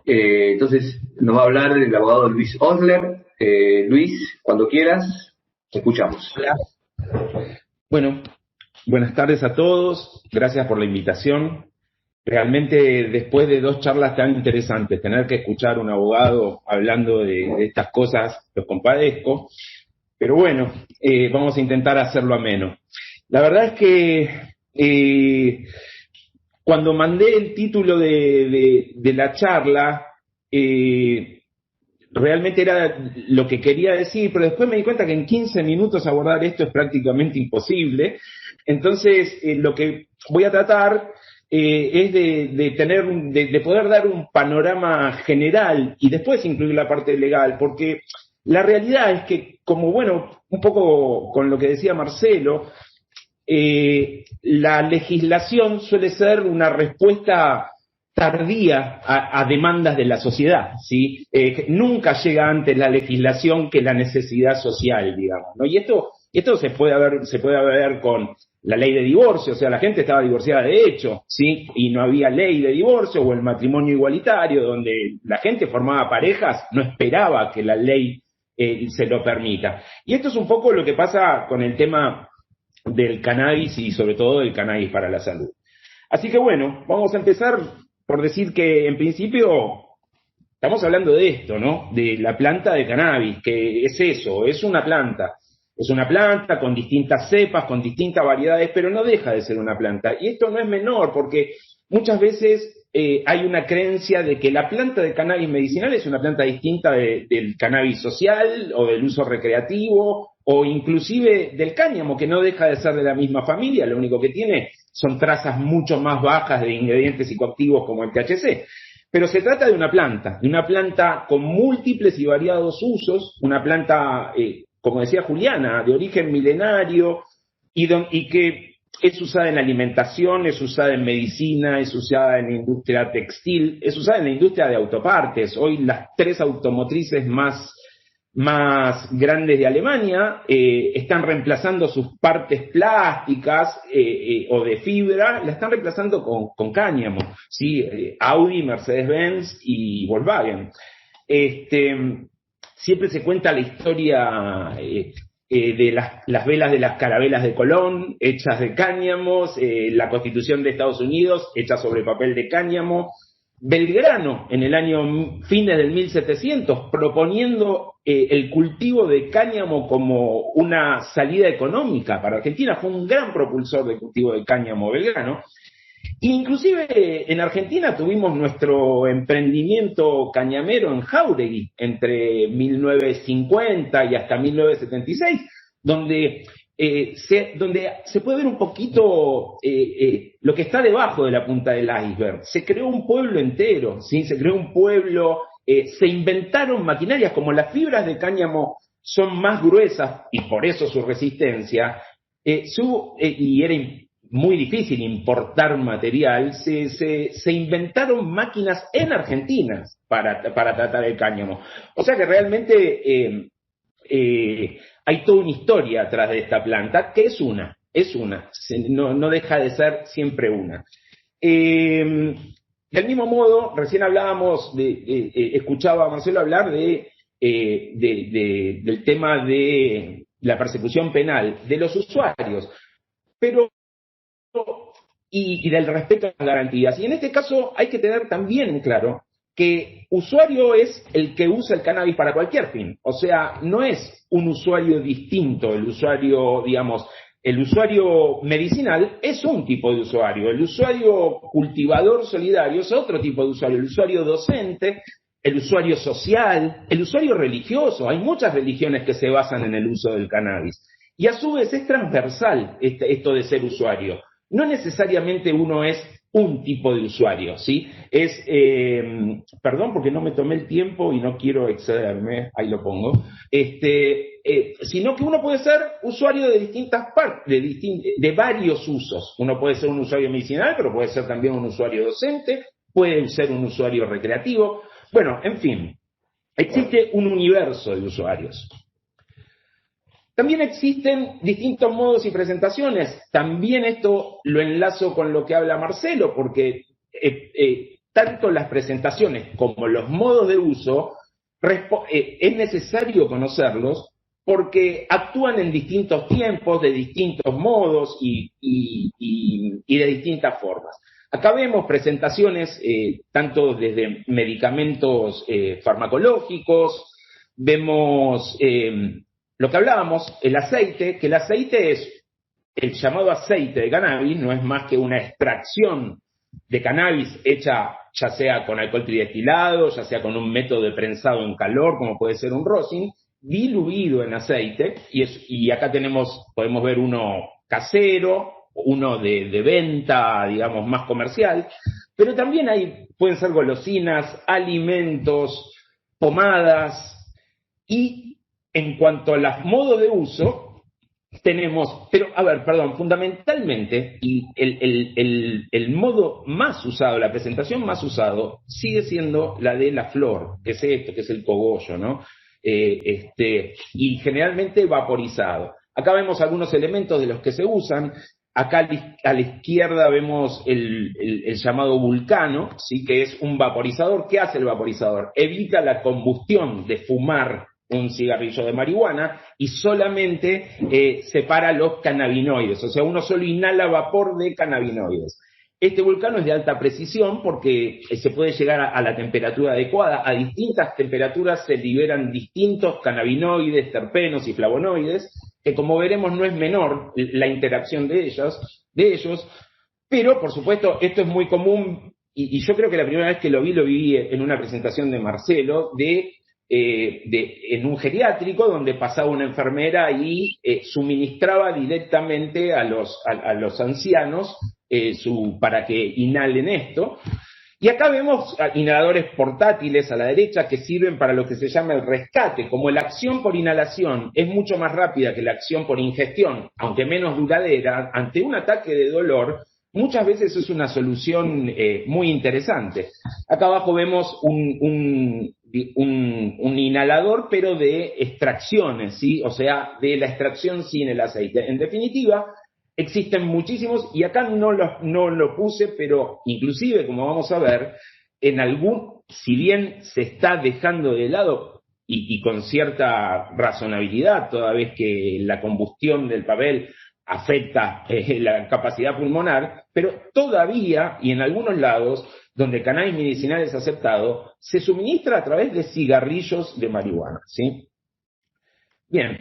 Entonces nos va a hablar el abogado Luis Osler. Luis, cuando quieras, te escuchamos. Hola. Bueno, buenas tardes a todos, gracias por la invitación. Realmente después de 2 charlas tan interesantes, tener que escuchar a un abogado hablando de estas cosas, los compadezco, pero bueno, vamos a intentar hacerlo ameno. La verdad es que cuando mandé el título de la charla, realmente era lo que quería decir, pero después me di cuenta que en 15 minutos abordar esto es prácticamente imposible. Entonces, lo que voy a tratar es de poder dar un panorama general y después incluir la parte legal, porque la realidad es que, como bueno, un poco con lo que decía Marcelo, la legislación suele ser una respuesta tardía a demandas de la sociedad, ¿sí? Nunca llega antes la legislación que la necesidad social, digamos, ¿no? Y esto se puede ver con la ley de divorcio, o sea, la gente estaba divorciada de hecho, ¿sí? Y no había ley de divorcio, o el matrimonio igualitario, donde la gente formaba parejas, no esperaba que la ley se lo permita. Y esto es un poco lo que pasa con el tema del cannabis y sobre todo del cannabis para la salud. Así que bueno, vamos a empezar por decir que en principio estamos hablando de esto, ¿no? De la planta de cannabis, que es eso, es una planta. Es una planta con distintas cepas, con distintas variedades, pero no deja de ser una planta. Y esto no es menor, porque muchas veces hay una creencia de que la planta de cannabis medicinal es una planta distinta del cannabis social o del uso recreativo o inclusive del cáñamo, que no deja de ser de la misma familia, lo único que tiene son trazas mucho más bajas de ingredientes psicoactivos como el THC. Pero se trata de una planta con múltiples y variados usos, una planta, como decía Juliana, de origen milenario y que es usada en alimentación, es usada en medicina, es usada en la industria textil, es usada en la industria de autopartes. Hoy las 3 automotrices más grandes de Alemania están reemplazando sus partes plásticas o de fibra, la están reemplazando con cáñamo, ¿sí? Audi, Mercedes-Benz y Volkswagen. Siempre se cuenta la historia de las velas de las carabelas de Colón, hechas de cáñamos, la Constitución de Estados Unidos, hecha sobre papel de cáñamo, Belgrano, en el año fines del 1700, proponiendo el cultivo de cáñamo como una salida económica para Argentina. Fue un gran propulsor del cultivo de cáñamo Belgrano. Inclusive en Argentina tuvimos nuestro emprendimiento cañamero en Jáuregui entre 1950 y hasta 1976, donde se puede ver un poquito lo que está debajo de la punta del iceberg. Se creó un pueblo entero, ¿sí? Se creó un pueblo, se inventaron maquinarias, como las fibras de cáñamo son más gruesas y por eso su resistencia, y era muy difícil importar material, se inventaron máquinas en Argentina para tratar el cáñamo. O sea que realmente hay toda una historia atrás de esta planta, que es una, no deja de ser siempre una. Del mismo modo, recién hablábamos, escuchaba a Marcelo hablar del tema de la persecución penal de los usuarios, pero y del respeto a las garantías. Y en este caso hay que tener también claro que usuario es el que usa el cannabis para cualquier fin. O sea, no es un usuario distinto. El usuario, digamos, el usuario medicinal es un tipo de usuario. El usuario cultivador solidario es otro tipo de usuario. El usuario docente, el usuario social, el usuario religioso. Hay muchas religiones que se basan en el uso del cannabis. Y a su vez es transversal esto de ser usuario. No necesariamente uno es un tipo de usuario, ¿sí? Perdón porque no me tomé el tiempo y no quiero excederme, ahí lo pongo, sino que uno puede ser usuario de distintas partes, de varios usos. Uno puede ser un usuario medicinal, pero puede ser también un usuario docente, puede ser un usuario recreativo. Bueno, en fin, existe un universo de usuarios. También existen distintos modos y presentaciones. También esto lo enlazo con lo que habla Marcelo, porque tanto las presentaciones como los modos de uso es necesario conocerlos porque actúan en distintos tiempos, de distintos modos y de distintas formas. Acá vemos presentaciones tanto desde medicamentos farmacológicos, vemos lo que hablábamos, el aceite, que el aceite es el llamado aceite de cannabis, no es más que una extracción de cannabis hecha ya sea con alcohol tridestilado, ya sea con un método de prensado en calor, como puede ser un rosin, diluido en aceite, y acá podemos ver uno casero, uno de venta, digamos, más comercial, pero también pueden ser golosinas, alimentos, pomadas, y en cuanto a los modos de uso, fundamentalmente, y el modo más usado, la presentación más usado, sigue siendo la de la flor, que es esto, que es el cogollo, ¿no? Y generalmente vaporizado. Acá vemos algunos elementos de los que se usan. Acá a la izquierda vemos el llamado vulcano, ¿sí? Que es un vaporizador. ¿Qué hace el vaporizador? Evita la combustión de fumar un cigarrillo de marihuana y solamente separa los cannabinoides, o sea, uno solo inhala vapor de cannabinoides. Este vulcano es de alta precisión porque se puede llegar a la temperatura adecuada. A distintas temperaturas se liberan distintos cannabinoides, terpenos y flavonoides, que como veremos no es menor la interacción de ellos, pero por supuesto esto es muy común y yo creo que la primera vez que lo vi en una presentación de Marcelo, en un geriátrico donde pasaba una enfermera y suministraba directamente a los ancianos para que inhalen esto. Y acá vemos inhaladores portátiles a la derecha que sirven para lo que se llama el rescate. Como la acción por inhalación es mucho más rápida que la acción por ingestión, aunque menos duradera, ante un ataque de dolor, muchas veces es una solución muy interesante. Acá abajo vemos un inhalador, pero de extracciones, ¿sí? O sea, de la extracción sin el aceite. En definitiva, existen muchísimos, y acá no lo puse, pero inclusive, como vamos a ver, si bien se está dejando de lado, y con cierta razonabilidad, toda vez que la combustión del papel afecta la capacidad pulmonar, pero todavía, y en algunos lados, donde el cannabis medicinal es aceptado, se suministra a través de cigarrillos de marihuana, ¿sí? Bien.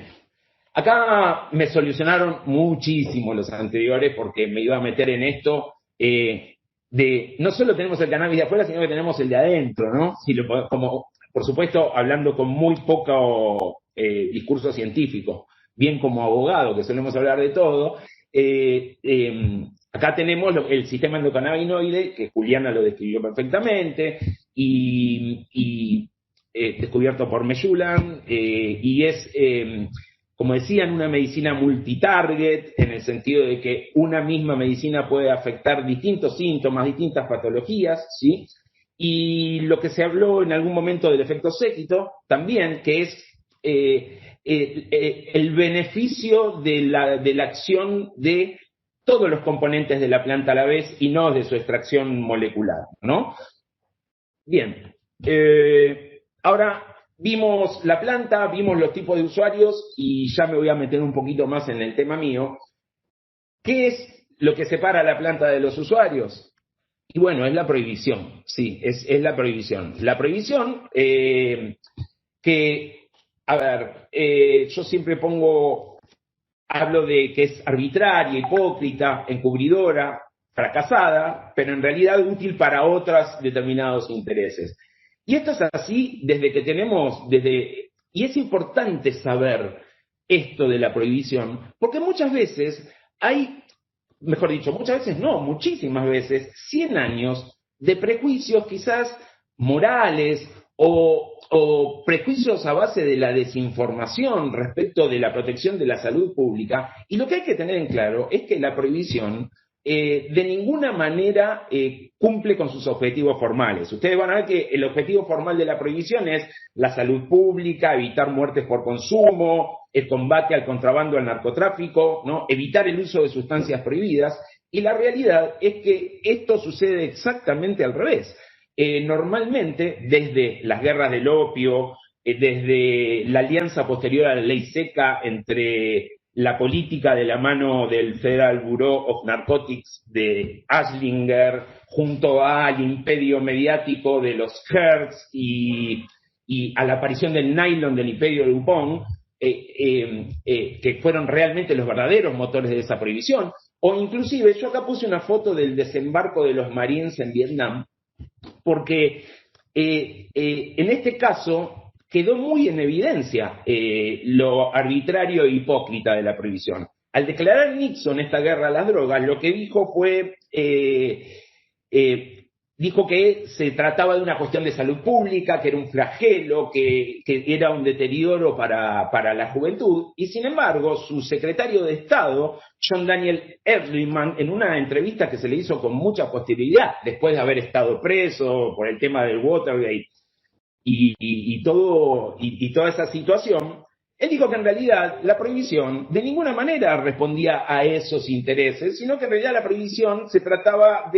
Acá me solucionaron muchísimo los anteriores porque me iba a meter en esto no solo tenemos el cannabis de afuera, sino que tenemos el de adentro, ¿no? Como, por supuesto, hablando con muy poco discurso científico, bien como abogado, que solemos hablar de todo. Acá tenemos el sistema endocannabinoide, que Juliana lo describió perfectamente, y descubierto por Meshulam, y es... como decían, una medicina multitarget, en el sentido de que una misma medicina puede afectar distintos síntomas, distintas patologías, ¿sí? Y lo que se habló en algún momento del efecto séquito, también, que es el beneficio de la acción de todos los componentes de la planta a la vez y no de su extracción molecular, ¿no? Bien. Ahora... vimos la planta, vimos los tipos de usuarios y ya me voy a meter un poquito más en el tema mío. ¿Qué es lo que separa a la planta de los usuarios? Y bueno, es la prohibición, sí, es la prohibición. La prohibición yo siempre hablo de que es arbitraria, hipócrita, encubridora, fracasada, pero en realidad útil para otros determinados intereses. Y esto es así desde que y es importante saber esto de la prohibición, porque muchas veces muchísimas veces, 100 años de prejuicios quizás morales o prejuicios a base de la desinformación respecto de la protección de la salud pública, y lo que hay que tener en claro es que la prohibición de ninguna manera cumple con sus objetivos formales. Ustedes van a ver que el objetivo formal de la prohibición es la salud pública, evitar muertes por consumo, el combate al contrabando, al narcotráfico, ¿no? Evitar el uso de sustancias prohibidas, y la realidad es que esto sucede exactamente al revés. Normalmente, desde las guerras del opio, desde la alianza posterior a la ley seca entre la política de la mano del Federal Bureau of Narcotics de Ashlinger, junto al imperio mediático de los Hertz y a la aparición del nylon del imperio de DuPont, que fueron realmente los verdaderos motores de esa prohibición. O inclusive, yo acá puse una foto del desembarco de los Marines en Vietnam, porque en este caso quedó muy en evidencia lo arbitrario e hipócrita de la prohibición. Al declarar Nixon esta guerra a las drogas, lo que dijo fue, dijo que se trataba de una cuestión de salud pública, que era un flagelo, que era un deterioro para la juventud, y sin embargo, su secretario de Estado, John Daniel Ehrlichman, en una entrevista que se le hizo con mucha posterioridad, después de haber estado preso por el tema del Watergate y toda esa situación, él dijo que en realidad la prohibición de ninguna manera respondía a esos intereses, sino que en realidad la prohibición se trataba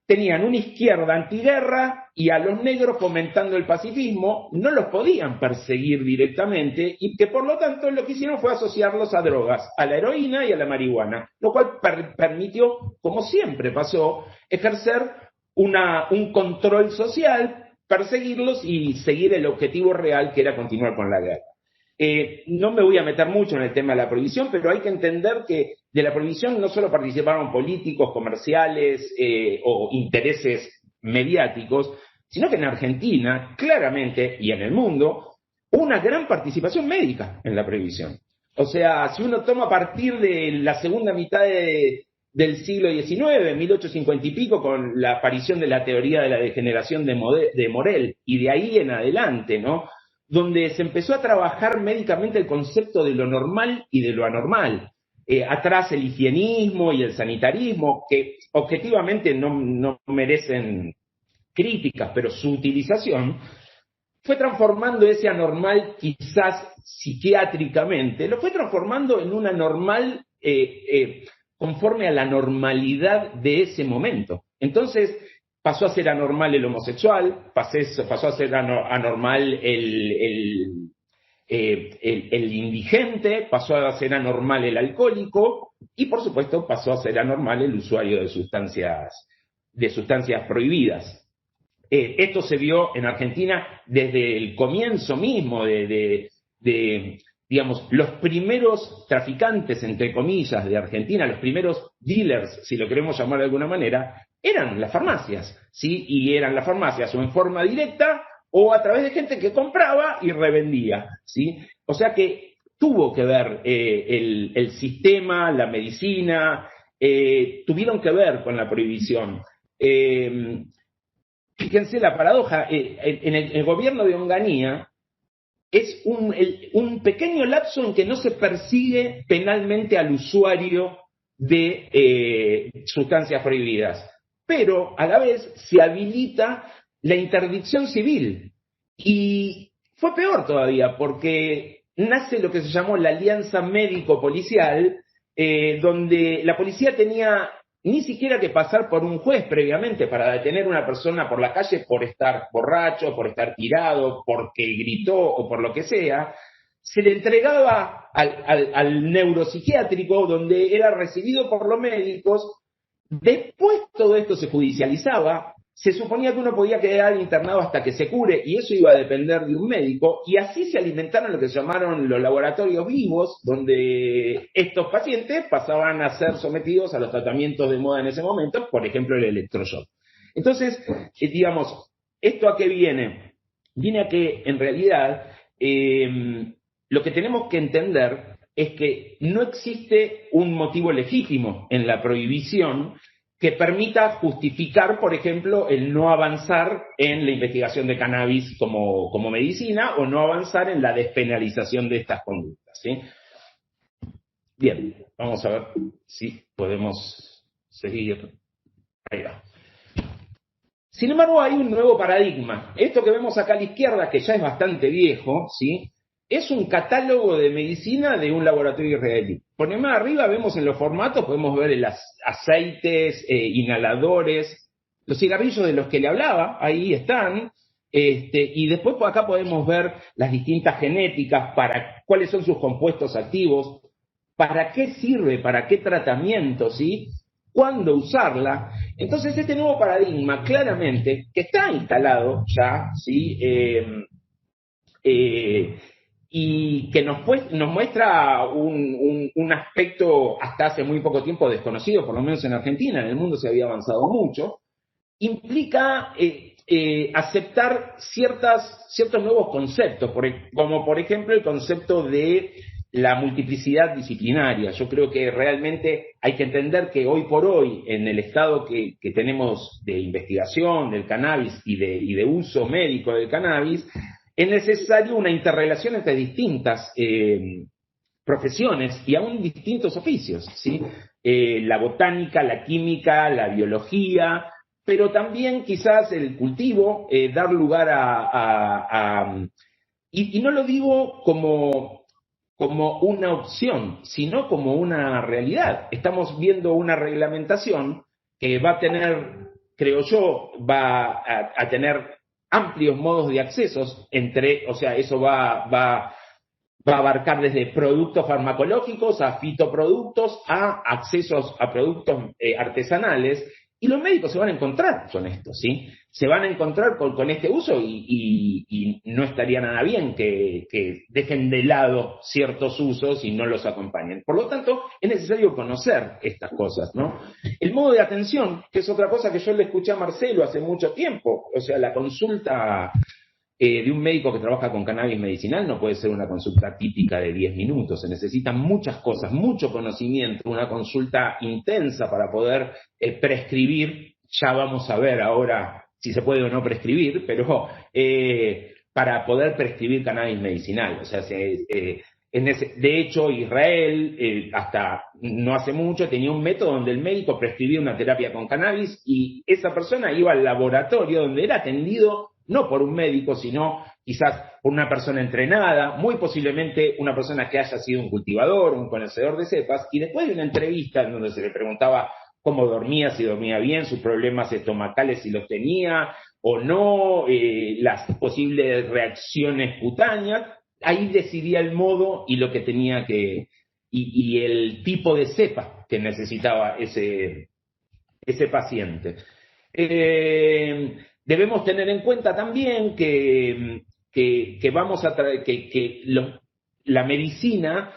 tenían una izquierda antiguerra y a los negros fomentando el pacifismo, no los podían perseguir directamente y que por lo tanto lo que hicieron fue asociarlos a drogas, a la heroína y a la marihuana, lo cual permitió, como siempre pasó, ejercer un control social, perseguirlos y seguir el objetivo real, que era continuar con la guerra. No me voy a meter mucho en el tema de la prohibición, pero hay que entender que de la prohibición no solo participaron políticos, comerciales o intereses mediáticos, sino que en Argentina, claramente, y en el mundo, hubo una gran participación médica en la prohibición. O sea, si uno toma a partir de la segunda mitad del siglo XIX, 1850 y pico, con la aparición de la teoría de la degeneración de Morel, y de ahí en adelante, ¿no?, donde se empezó a trabajar médicamente el concepto de lo normal y de lo anormal. Atrás el higienismo y el sanitarismo, que objetivamente no merecen críticas, pero su utilización fue transformando ese anormal, quizás psiquiátricamente, lo fue transformando en una normal conforme a la normalidad de ese momento. Entonces, pasó a ser anormal el homosexual, pasó a ser anormal el indigente, pasó a ser anormal el alcohólico y, por supuesto, pasó a ser anormal el usuario de sustancias prohibidas. Esto se vio en Argentina desde el comienzo mismo digamos, los primeros traficantes, entre comillas, de Argentina, los primeros dealers, si lo queremos llamar de alguna manera, eran las farmacias, ¿sí? Y eran las farmacias o en forma directa o a través de gente que compraba y revendía, ¿sí? O sea que tuvo que ver el sistema, la medicina, tuvieron que ver con la prohibición. Fíjense la paradoja, en el gobierno de Onganía es un pequeño lapso en que no se persigue penalmente al usuario de sustancias prohibidas, pero a la vez se habilita la interdicción civil. Y fue peor todavía, porque nace lo que se llamó la alianza médico-policial, donde la policía tenía ni siquiera que pasar por un juez previamente para detener a una persona por la calle por estar borracho, por estar tirado, porque gritó o por lo que sea. Se le entregaba al neuropsiquiátrico, donde era recibido por los médicos. Después todo esto se judicializaba, se suponía que uno podía quedar internado hasta que se cure, y eso iba a depender de un médico, y así se alimentaron lo que se llamaron los laboratorios vivos, donde estos pacientes pasaban a ser sometidos a los tratamientos de moda en ese momento, por ejemplo el electroshock. Entonces, digamos, ¿esto a qué viene? Viene a que, en realidad, lo que tenemos que entender es que no existe un motivo legítimo en la prohibición que permita justificar, por ejemplo, el no avanzar en la investigación de cannabis como medicina o no avanzar en la despenalización de estas conductas, ¿sí? Bien, vamos a ver si podemos seguir. Ahí va. Sin embargo, hay un nuevo paradigma. Esto que vemos acá a la izquierda, que ya es bastante viejo, ¿sí?, es un catálogo de medicina de un laboratorio israelí. Por más arriba vemos en los formatos, podemos ver los aceites, inhaladores, los cigarrillos de los que le hablaba, ahí están, y después por acá podemos ver las distintas genéticas, cuáles son sus compuestos activos, para qué sirve, para qué tratamiento, ¿sí?, cuándo usarla. Entonces este nuevo paradigma claramente, que está instalado ya, ¿sí?, y que nos muestra un aspecto hasta hace muy poco tiempo desconocido, por lo menos en Argentina, en el mundo se había avanzado mucho, implica aceptar ciertos nuevos conceptos, como por ejemplo el concepto de la multiplicidad disciplinaria. Yo creo que realmente hay que entender que hoy por hoy, en el estado que tenemos de investigación del cannabis y de uso médico del cannabis, es necesario una interrelación entre distintas profesiones y aún distintos oficios, ¿sí? La botánica, la química, la biología, pero también quizás el cultivo, dar lugar y no lo digo como una opción, sino como una realidad. Estamos viendo una reglamentación que va a tener creo yo, va a tener amplios modos de accesos o sea, eso va a abarcar desde productos farmacológicos a fitoproductos a accesos a productos artesanales, y los médicos se van a encontrar con esto, ¿sí? Se van a encontrar con este uso y no estaría nada bien que dejen de lado ciertos usos y no los acompañen. Por lo tanto, es necesario conocer estas cosas, ¿no? El modo de atención, que es otra cosa que yo le escuché a Marcelo hace mucho tiempo, o sea, la consulta de un médico que trabaja con cannabis medicinal no puede ser una consulta típica de 10 minutos, se necesitan muchas cosas, mucho conocimiento, una consulta intensa para poder prescribir. Ya vamos a ver ahora si se puede o no prescribir, pero para poder prescribir cannabis medicinal. O sea, de hecho, Israel, hasta no hace mucho, tenía un método donde el médico prescribía una terapia con cannabis y esa persona iba al laboratorio donde era atendido no por un médico, sino quizás por una persona entrenada, muy posiblemente una persona que haya sido un cultivador, un conocedor de cepas, y después de una entrevista en donde se le preguntaba cómo dormía, si dormía bien, sus problemas estomacales si los tenía o no, las posibles reacciones cutáneas, ahí decidía el modo y lo que tenía y el tipo de cepa que necesitaba ese paciente. Debemos tener en cuenta también que la medicina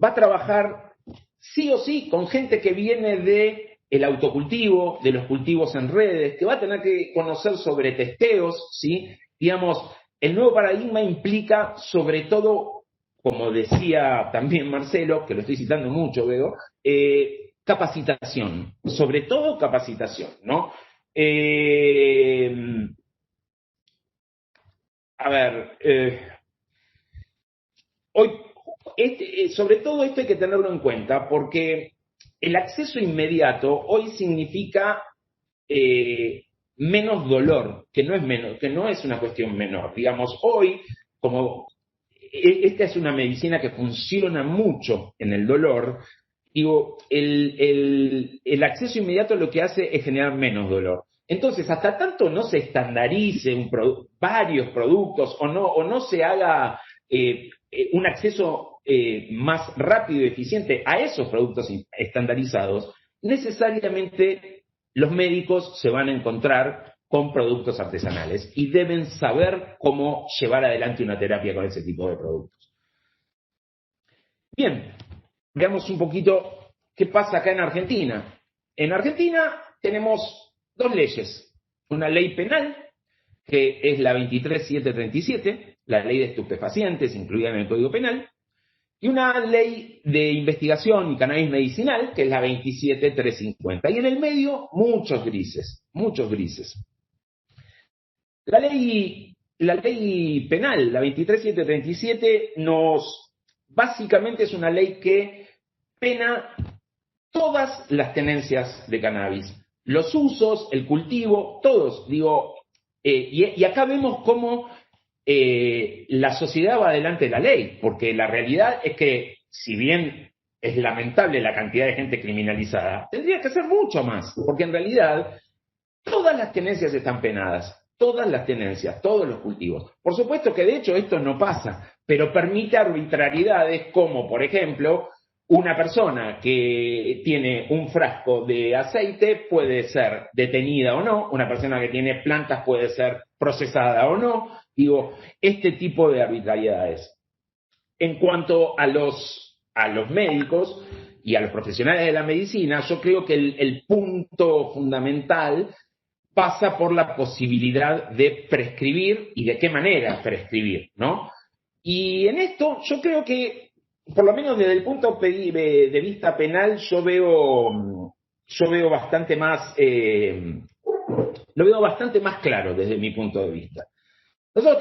va a trabajar sí o sí con gente que viene del autocultivo, de los cultivos en redes, que va a tener que conocer sobre testeos, ¿sí? Digamos, el nuevo paradigma implica sobre todo, como decía también Marcelo, que lo estoy citando mucho, veo, capacitación, sobre todo capacitación, ¿no? Hoy, sobre todo esto hay que tenerlo en cuenta porque el acceso inmediato hoy significa menos dolor, que no es una cuestión menor. Digamos, hoy, como esta es una medicina que funciona mucho en el dolor, digo, el acceso inmediato lo que hace es generar menos dolor. Entonces, hasta tanto no se estandarice varios productos o no se haga un acceso más rápido y eficiente a esos productos estandarizados, necesariamente los médicos se van a encontrar con productos artesanales y deben saber cómo llevar adelante una terapia con ese tipo de productos. Bien, veamos un poquito qué pasa acá en Argentina. En Argentina tenemos dos leyes. Una ley penal, que es la 23737, la ley de estupefacientes incluida en el Código Penal, y una ley de investigación y cannabis medicinal, que es la 27350. Y en el medio, muchos grises, muchos grises. La ley penal, la 23737, básicamente es una ley que pena todas las tenencias de cannabis. Los usos, el cultivo, todos, digo, y acá vemos cómo la sociedad va delante de la ley, porque la realidad es que, si bien es lamentable la cantidad de gente criminalizada, tendría que ser mucho más, porque en realidad todas las tenencias están penadas, todas las tenencias, todos los cultivos. Por supuesto que de hecho esto no pasa, pero permite arbitrariedades como, por ejemplo, una persona que tiene un frasco de aceite puede ser detenida o no, una persona que tiene plantas puede ser procesada o no, digo, este tipo de arbitrariedades. En cuanto a los médicos y a los profesionales de la medicina, yo creo que el punto fundamental pasa por la posibilidad de prescribir y de qué manera prescribir, ¿no? Y en esto yo creo que, por lo menos desde el punto de vista penal, yo veo bastante más, lo veo bastante más claro desde mi punto de vista. Nosotros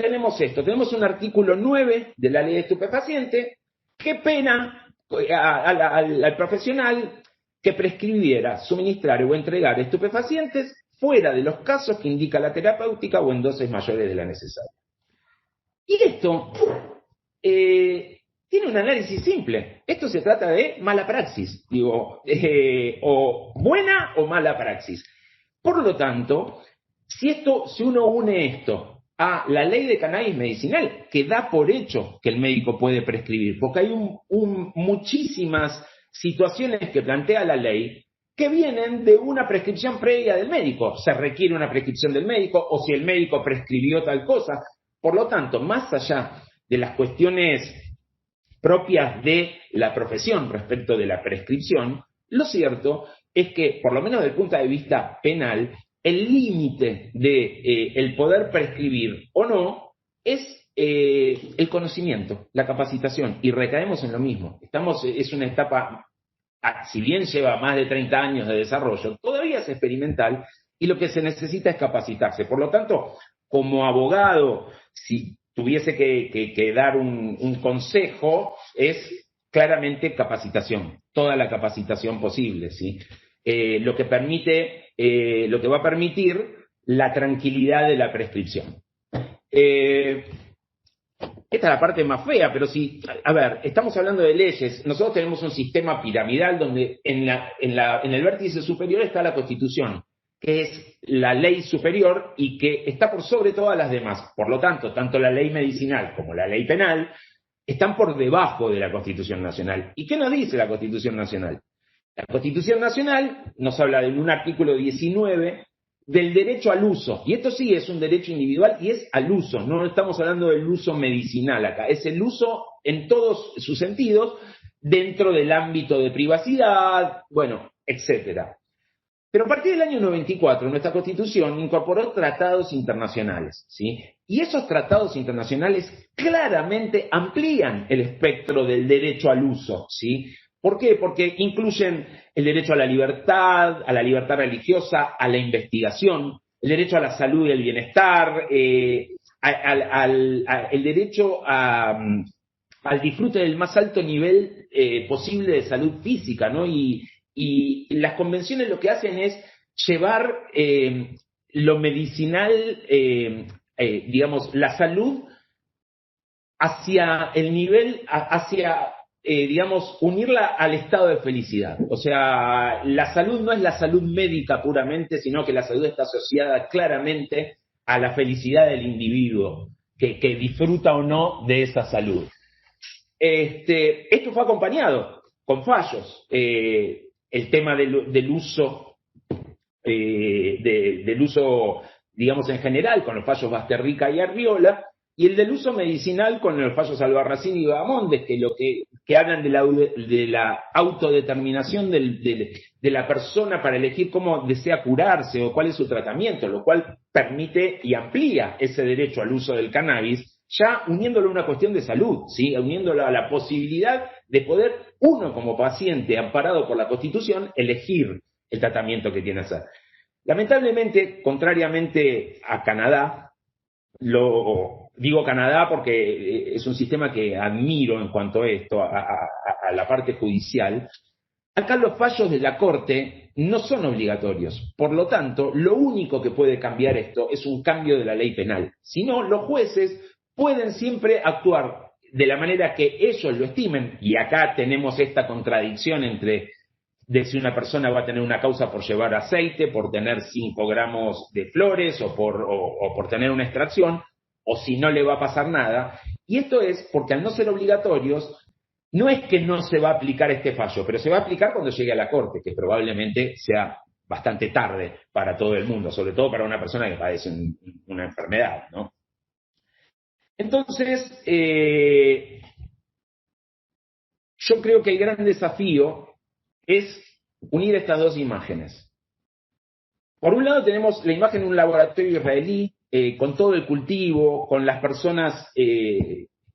tenemos un artículo 9 de la ley de estupefacientes que pena al profesional que prescribiera, suministrar o entregar estupefacientes fuera de los casos que indica la terapéutica o en dosis mayores de la necesaria. Y esto tiene un análisis simple. Esto se trata de mala praxis, digo, o buena o mala praxis. Por lo tanto, si uno une esto a la ley de cannabis medicinal, que da por hecho que el médico puede prescribir, porque hay muchísimas situaciones que plantea la ley que vienen de una prescripción previa del médico. Se requiere una prescripción del médico, o si el médico prescribió tal cosa. Por lo tanto, más allá de las cuestiones propias de la profesión respecto de la prescripción, lo cierto es que, por lo menos desde el punto de vista penal, el límite de el poder prescribir o no es el conocimiento, la capacitación, y recaemos en lo mismo. Es una etapa, si bien lleva más de 30 años de desarrollo, todavía es experimental y lo que se necesita es capacitarse. Por lo tanto, como abogado, si tuviese que dar un consejo, es claramente capacitación, toda la capacitación posible, ¿sí? Lo que va a permitir la tranquilidad de la prescripción. Esta es la parte más fea, pero a ver, estamos hablando de leyes. Nosotros tenemos un sistema piramidal donde en el vértice superior está la Constitución, que es la ley superior y que está por sobre todas las demás. Por lo tanto, tanto la ley medicinal como la ley penal están por debajo de la Constitución Nacional. ¿Y qué nos dice la Constitución Nacional? La Constitución Nacional nos habla de un artículo 19 del derecho al uso, y esto sí es un derecho individual y es al uso, no estamos hablando del uso medicinal acá, es el uso en todos sus sentidos dentro del ámbito de privacidad, bueno, etcétera. Pero a partir del año 94 nuestra Constitución incorporó tratados internacionales, ¿sí? Y esos tratados internacionales claramente amplían el espectro del derecho al uso, ¿sí? ¿Por qué? Porque incluyen el derecho a la libertad religiosa, a la investigación, el derecho a la salud y el bienestar, el derecho al disfrute del más alto nivel posible de salud física, ¿no? Y las convenciones lo que hacen es llevar lo medicinal, digamos, la salud hacia el nivel, digamos, unirla al estado de felicidad. O sea, la salud no es la salud médica puramente, sino que la salud está asociada claramente a la felicidad del individuo, que disfruta o no de esa salud. Esto fue acompañado con fallos. El tema del uso, digamos, en general, con los fallos Basterrica y Arriola, y el del uso medicinal con los fallos Albarracín y Bahamondes, que hablan de la autodeterminación de la persona para elegir cómo desea curarse o cuál es su tratamiento, lo cual permite y amplía ese derecho al uso del cannabis, ya uniéndolo a una cuestión de salud, ¿sí? Uniéndolo a la posibilidad de poder uno como paciente, amparado por la Constitución, elegir el tratamiento que tiene que hacer. Lamentablemente, contrariamente a Canadá, digo Canadá porque es un sistema que admiro en cuanto a esto, a la parte judicial. Acá los fallos de la Corte no son obligatorios. Por lo tanto, lo único que puede cambiar esto es un cambio de la ley penal. Si no, los jueces pueden siempre actuar de la manera que ellos lo estimen. Y acá tenemos esta contradicción entre de si una persona va a tener una causa por llevar aceite, por tener 5 gramos de flores o por tener una extracción, o si no le va a pasar nada. Y esto es porque al no ser obligatorios, no es que no se va a aplicar este fallo, pero se va a aplicar cuando llegue a la Corte, que probablemente sea bastante tarde para todo el mundo, sobre todo para una persona que padece una enfermedad, ¿no? Entonces, yo creo que el gran desafío es unir estas dos imágenes. Por un lado tenemos la imagen de un laboratorio israelí con todo el cultivo, con las personas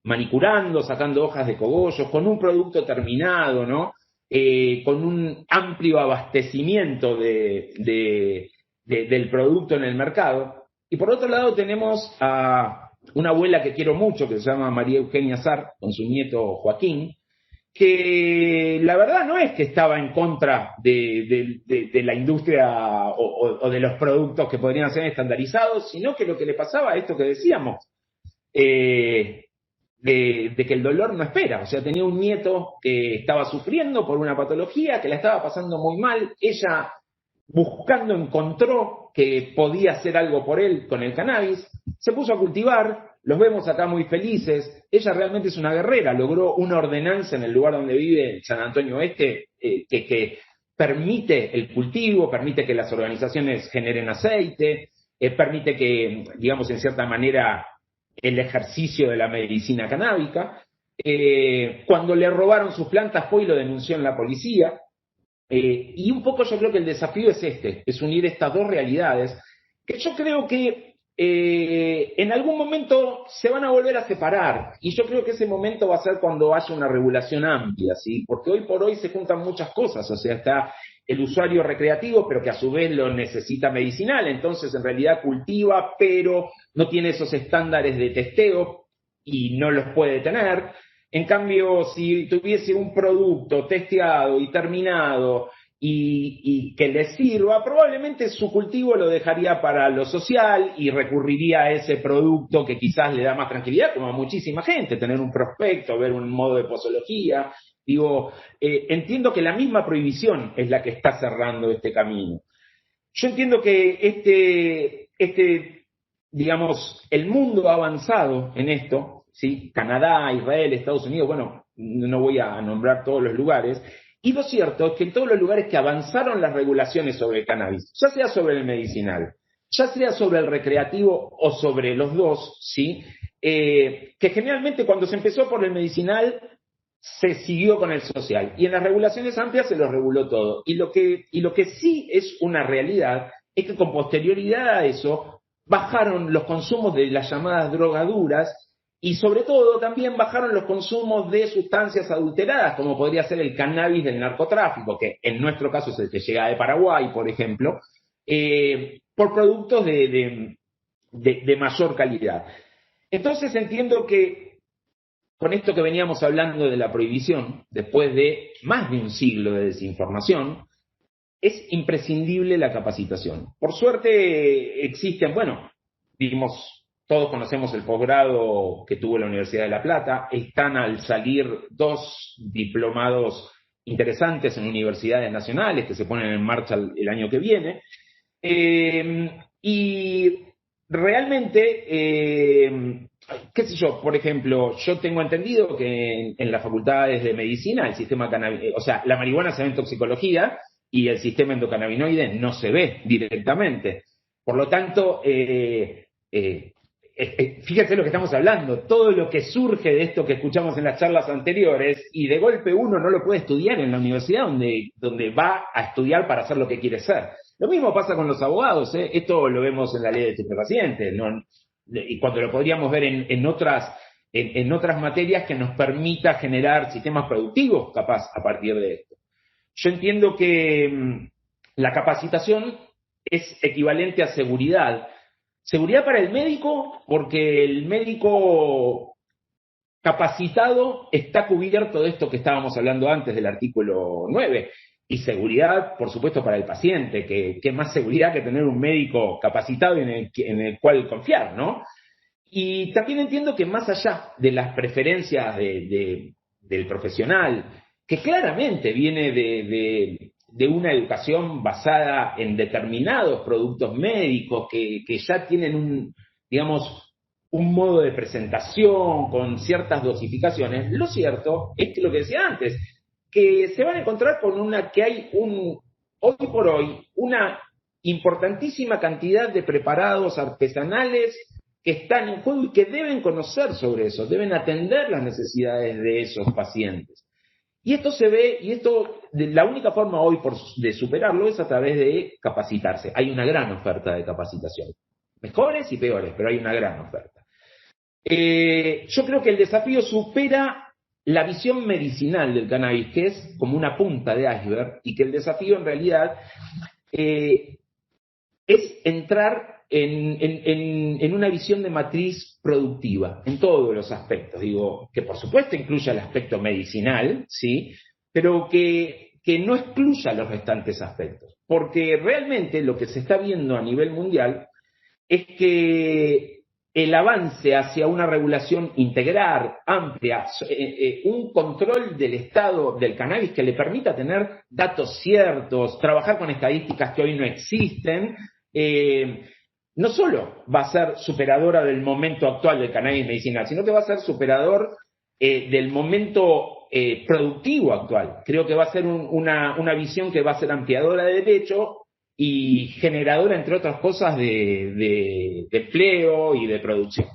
manicurando, sacando hojas de cogollos, con un producto terminado, ¿no? Con un amplio abastecimiento del producto en el mercado. Y por otro lado tenemos a una abuela que quiero mucho, que se llama María Eugenia Sarr, con su nieto Joaquín, que la verdad no es que estaba en contra de la industria o de los productos que podrían ser estandarizados, sino que lo que le pasaba a esto que decíamos, de que el dolor no espera. O sea, tenía un nieto que estaba sufriendo por una patología, que la estaba pasando muy mal. Ella encontró que podía hacer algo por él con el cannabis, se puso a cultivar, los vemos acá muy felices, ella realmente es una guerrera, logró una ordenanza en el lugar donde vive, San Antonio Oeste, que permite el cultivo, permite que las organizaciones generen aceite, permite que, digamos, en cierta manera, el ejercicio de la medicina canábica. Cuando le robaron sus plantas fue y lo denunció en la policía. Y un poco yo creo que el desafío es es unir estas dos realidades, que yo creo que en algún momento se van a volver a separar, y yo creo que ese momento va a ser cuando haya una regulación amplia, ¿sí? Porque hoy por hoy se juntan muchas cosas, o sea, está el usuario recreativo, pero que a su vez lo necesita medicinal, entonces en realidad cultiva, pero no tiene esos estándares de testeo y no los puede tener. En cambio, si tuviese un producto testeado y terminado y que le sirva, probablemente su cultivo lo dejaría para lo social y recurriría a ese producto que quizás le da más tranquilidad, como a muchísima gente, tener un prospecto, ver un modo de posología. Digo, entiendo que la misma prohibición es la que está cerrando este camino. Yo entiendo que digamos, el mundo ha avanzado en esto, ¿sí? Canadá, Israel, Estados Unidos, bueno, no voy a nombrar todos los lugares, y lo cierto es que en todos los lugares que avanzaron las regulaciones sobre el cannabis, ya sea sobre el medicinal, ya sea sobre el recreativo o sobre los dos, ¿sí? Que generalmente cuando se empezó por el medicinal se siguió con el social, y en las regulaciones amplias se lo reguló todo. Y lo que sí es una realidad es que con posterioridad a eso bajaron los consumos de las llamadas drogaduras y sobre todo también bajaron los consumos de sustancias adulteradas, como podría ser el cannabis del narcotráfico, que en nuestro caso es el que llega de Paraguay, por ejemplo, por productos de mayor calidad. Entonces entiendo que con esto que veníamos hablando de la prohibición, después de más de un siglo de desinformación, es imprescindible la capacitación. Por suerte existen, bueno, todos conocemos el posgrado que tuvo la Universidad de La Plata, están al salir 2 diplomados interesantes en universidades nacionales que se ponen en marcha el año que viene, y realmente, qué sé yo, por ejemplo, yo tengo entendido que en las facultades de medicina el sistema o sea, la marihuana se ve en toxicología, y el sistema endocannabinoide no se ve directamente. Por lo tanto, fíjense lo que estamos hablando, todo lo que surge de esto que escuchamos en las charlas anteriores, y de golpe uno no lo puede estudiar en la universidad donde va a estudiar para hacer lo que quiere ser. Lo mismo pasa con los abogados, ¿eh? Esto lo vemos en la ley de estupefacientes, ¿no? Y cuando lo podríamos ver en otras materias que nos permita generar sistemas productivos, capaz, a partir de esto. Yo entiendo que la capacitación es equivalente a seguridad. Seguridad para el médico, porque el médico capacitado está cubierto de esto que estábamos hablando antes del artículo 9. Y seguridad, por supuesto, para el paciente, que más seguridad que tener un médico capacitado en el cual confiar, ¿no? Y también entiendo que más allá de las preferencias del profesional, que claramente viene de una educación basada en determinados productos médicos que ya tienen un modo de presentación con ciertas dosificaciones. Lo cierto es que lo que decía antes, que se van a encontrar con hoy por hoy, una importantísima cantidad de preparados artesanales que están en juego y que deben conocer sobre eso, deben atender las necesidades de esos pacientes. Y esto se ve, la única forma hoy de superarlo es a través de capacitarse. Hay una gran oferta de capacitación. Mejores y peores, pero hay una gran oferta. Yo creo que el desafío supera la visión medicinal del cannabis, que es como una punta de iceberg, y que el desafío en realidad es entrar en una visión de matriz productiva, en todos los aspectos. Digo, que por supuesto incluya el aspecto medicinal, ¿sí? Pero que no excluya los restantes aspectos. Porque realmente lo que se está viendo a nivel mundial es que el avance hacia una regulación integral, amplia, un control del estado del cannabis que le permita tener datos ciertos, trabajar con estadísticas que hoy no existen, no solo va a ser superadora del momento actual del cannabis medicinal, sino que va a ser superador del momento productivo actual. Creo que va a ser una visión que va a ser ampliadora de derecho y generadora, entre otras cosas, de empleo y de producción.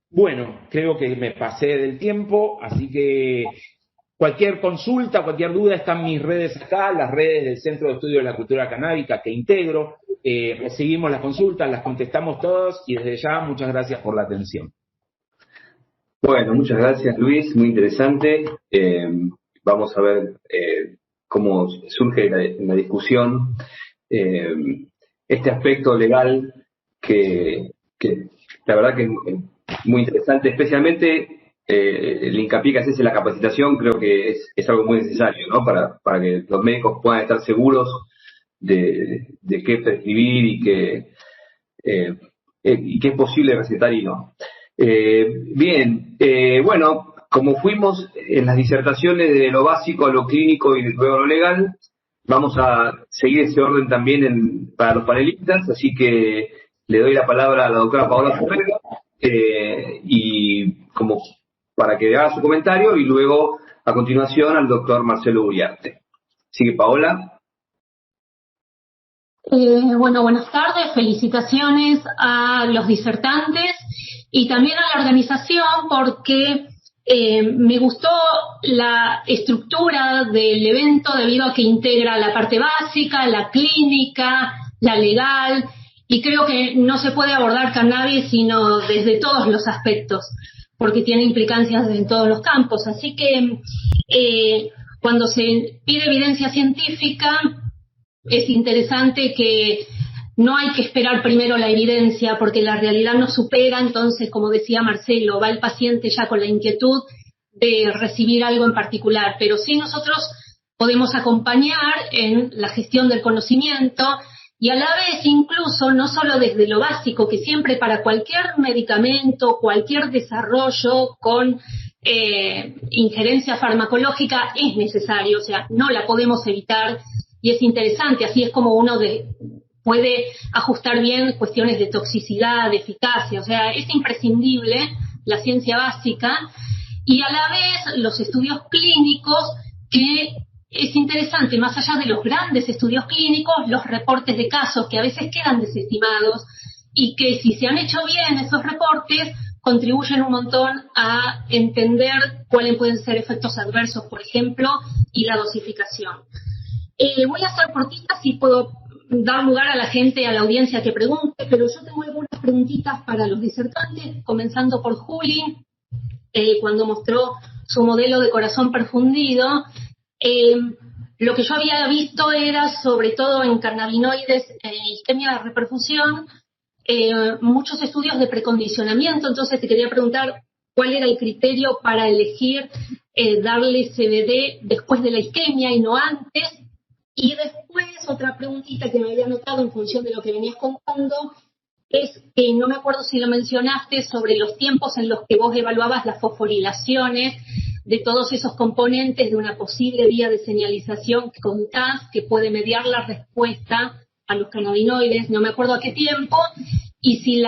Bueno, creo que me pasé del tiempo, así que cualquier consulta, cualquier duda, están mis redes acá, las redes del Centro de Estudio de la Cultura Canábica que integro. Recibimos las consultas, las contestamos todos y desde ya muchas gracias por la atención. Bueno, muchas gracias, Luis, muy interesante. Vamos a ver cómo surge en la discusión este aspecto legal que la verdad que es muy interesante, especialmente el hincapié que haces en la capacitación. Creo que es algo muy necesario, ¿no? Para que los médicos puedan estar seguros de qué prescribir y que es posible recetar y no. Bien, bueno, como fuimos en las disertaciones de lo básico a lo clínico y luego a lo legal, vamos a seguir ese orden también para los panelistas, así que le doy la palabra a la doctora Paola Ferrero y como para que haga su comentario, y luego a continuación al doctor Marcelo Uriarte. Así que, Paola. Bueno, buenas tardes, felicitaciones a los disertantes y también a la organización porque me gustó la estructura del evento debido a que integra la parte básica, la clínica, la legal, y creo que no se puede abordar cannabis sino desde todos los aspectos, porque tiene implicancias en todos los campos. Así que cuando se pide evidencia científica, es interesante que no hay que esperar primero la evidencia porque la realidad nos supera. Entonces, como decía Marcelo, va el paciente ya con la inquietud de recibir algo en particular, pero sí nosotros podemos acompañar en la gestión del conocimiento y a la vez incluso no solo desde lo básico, que siempre para cualquier medicamento, cualquier desarrollo con injerencia farmacológica es necesario, o sea, no la podemos evitar. Y es interesante, así es como uno puede ajustar bien cuestiones de toxicidad, de eficacia, o sea, es imprescindible la ciencia básica y a la vez los estudios clínicos, que es interesante, más allá de los grandes estudios clínicos, los reportes de casos que a veces quedan desestimados y que si se han hecho bien esos reportes, contribuyen un montón a entender cuáles pueden ser efectos adversos, por ejemplo, y la dosificación. Voy a hacer cortitas y puedo dar lugar a la gente, a la audiencia que pregunte, pero yo tengo algunas preguntitas para los disertantes, comenzando por Juli, cuando mostró su modelo de corazón perfundido. Lo que yo había visto era, sobre todo en cannabinoides e isquemia de reperfusión, muchos estudios de precondicionamiento. Entonces te quería preguntar cuál era el criterio para elegir darle CBD después de la isquemia y no antes. Y después, otra preguntita que me había notado en función de lo que venías contando, es que no me acuerdo si lo mencionaste sobre los tiempos en los que vos evaluabas las fosforilaciones de todos esos componentes de una posible vía de señalización que contás, que puede mediar la respuesta a los cannabinoides, no me acuerdo a qué tiempo, y si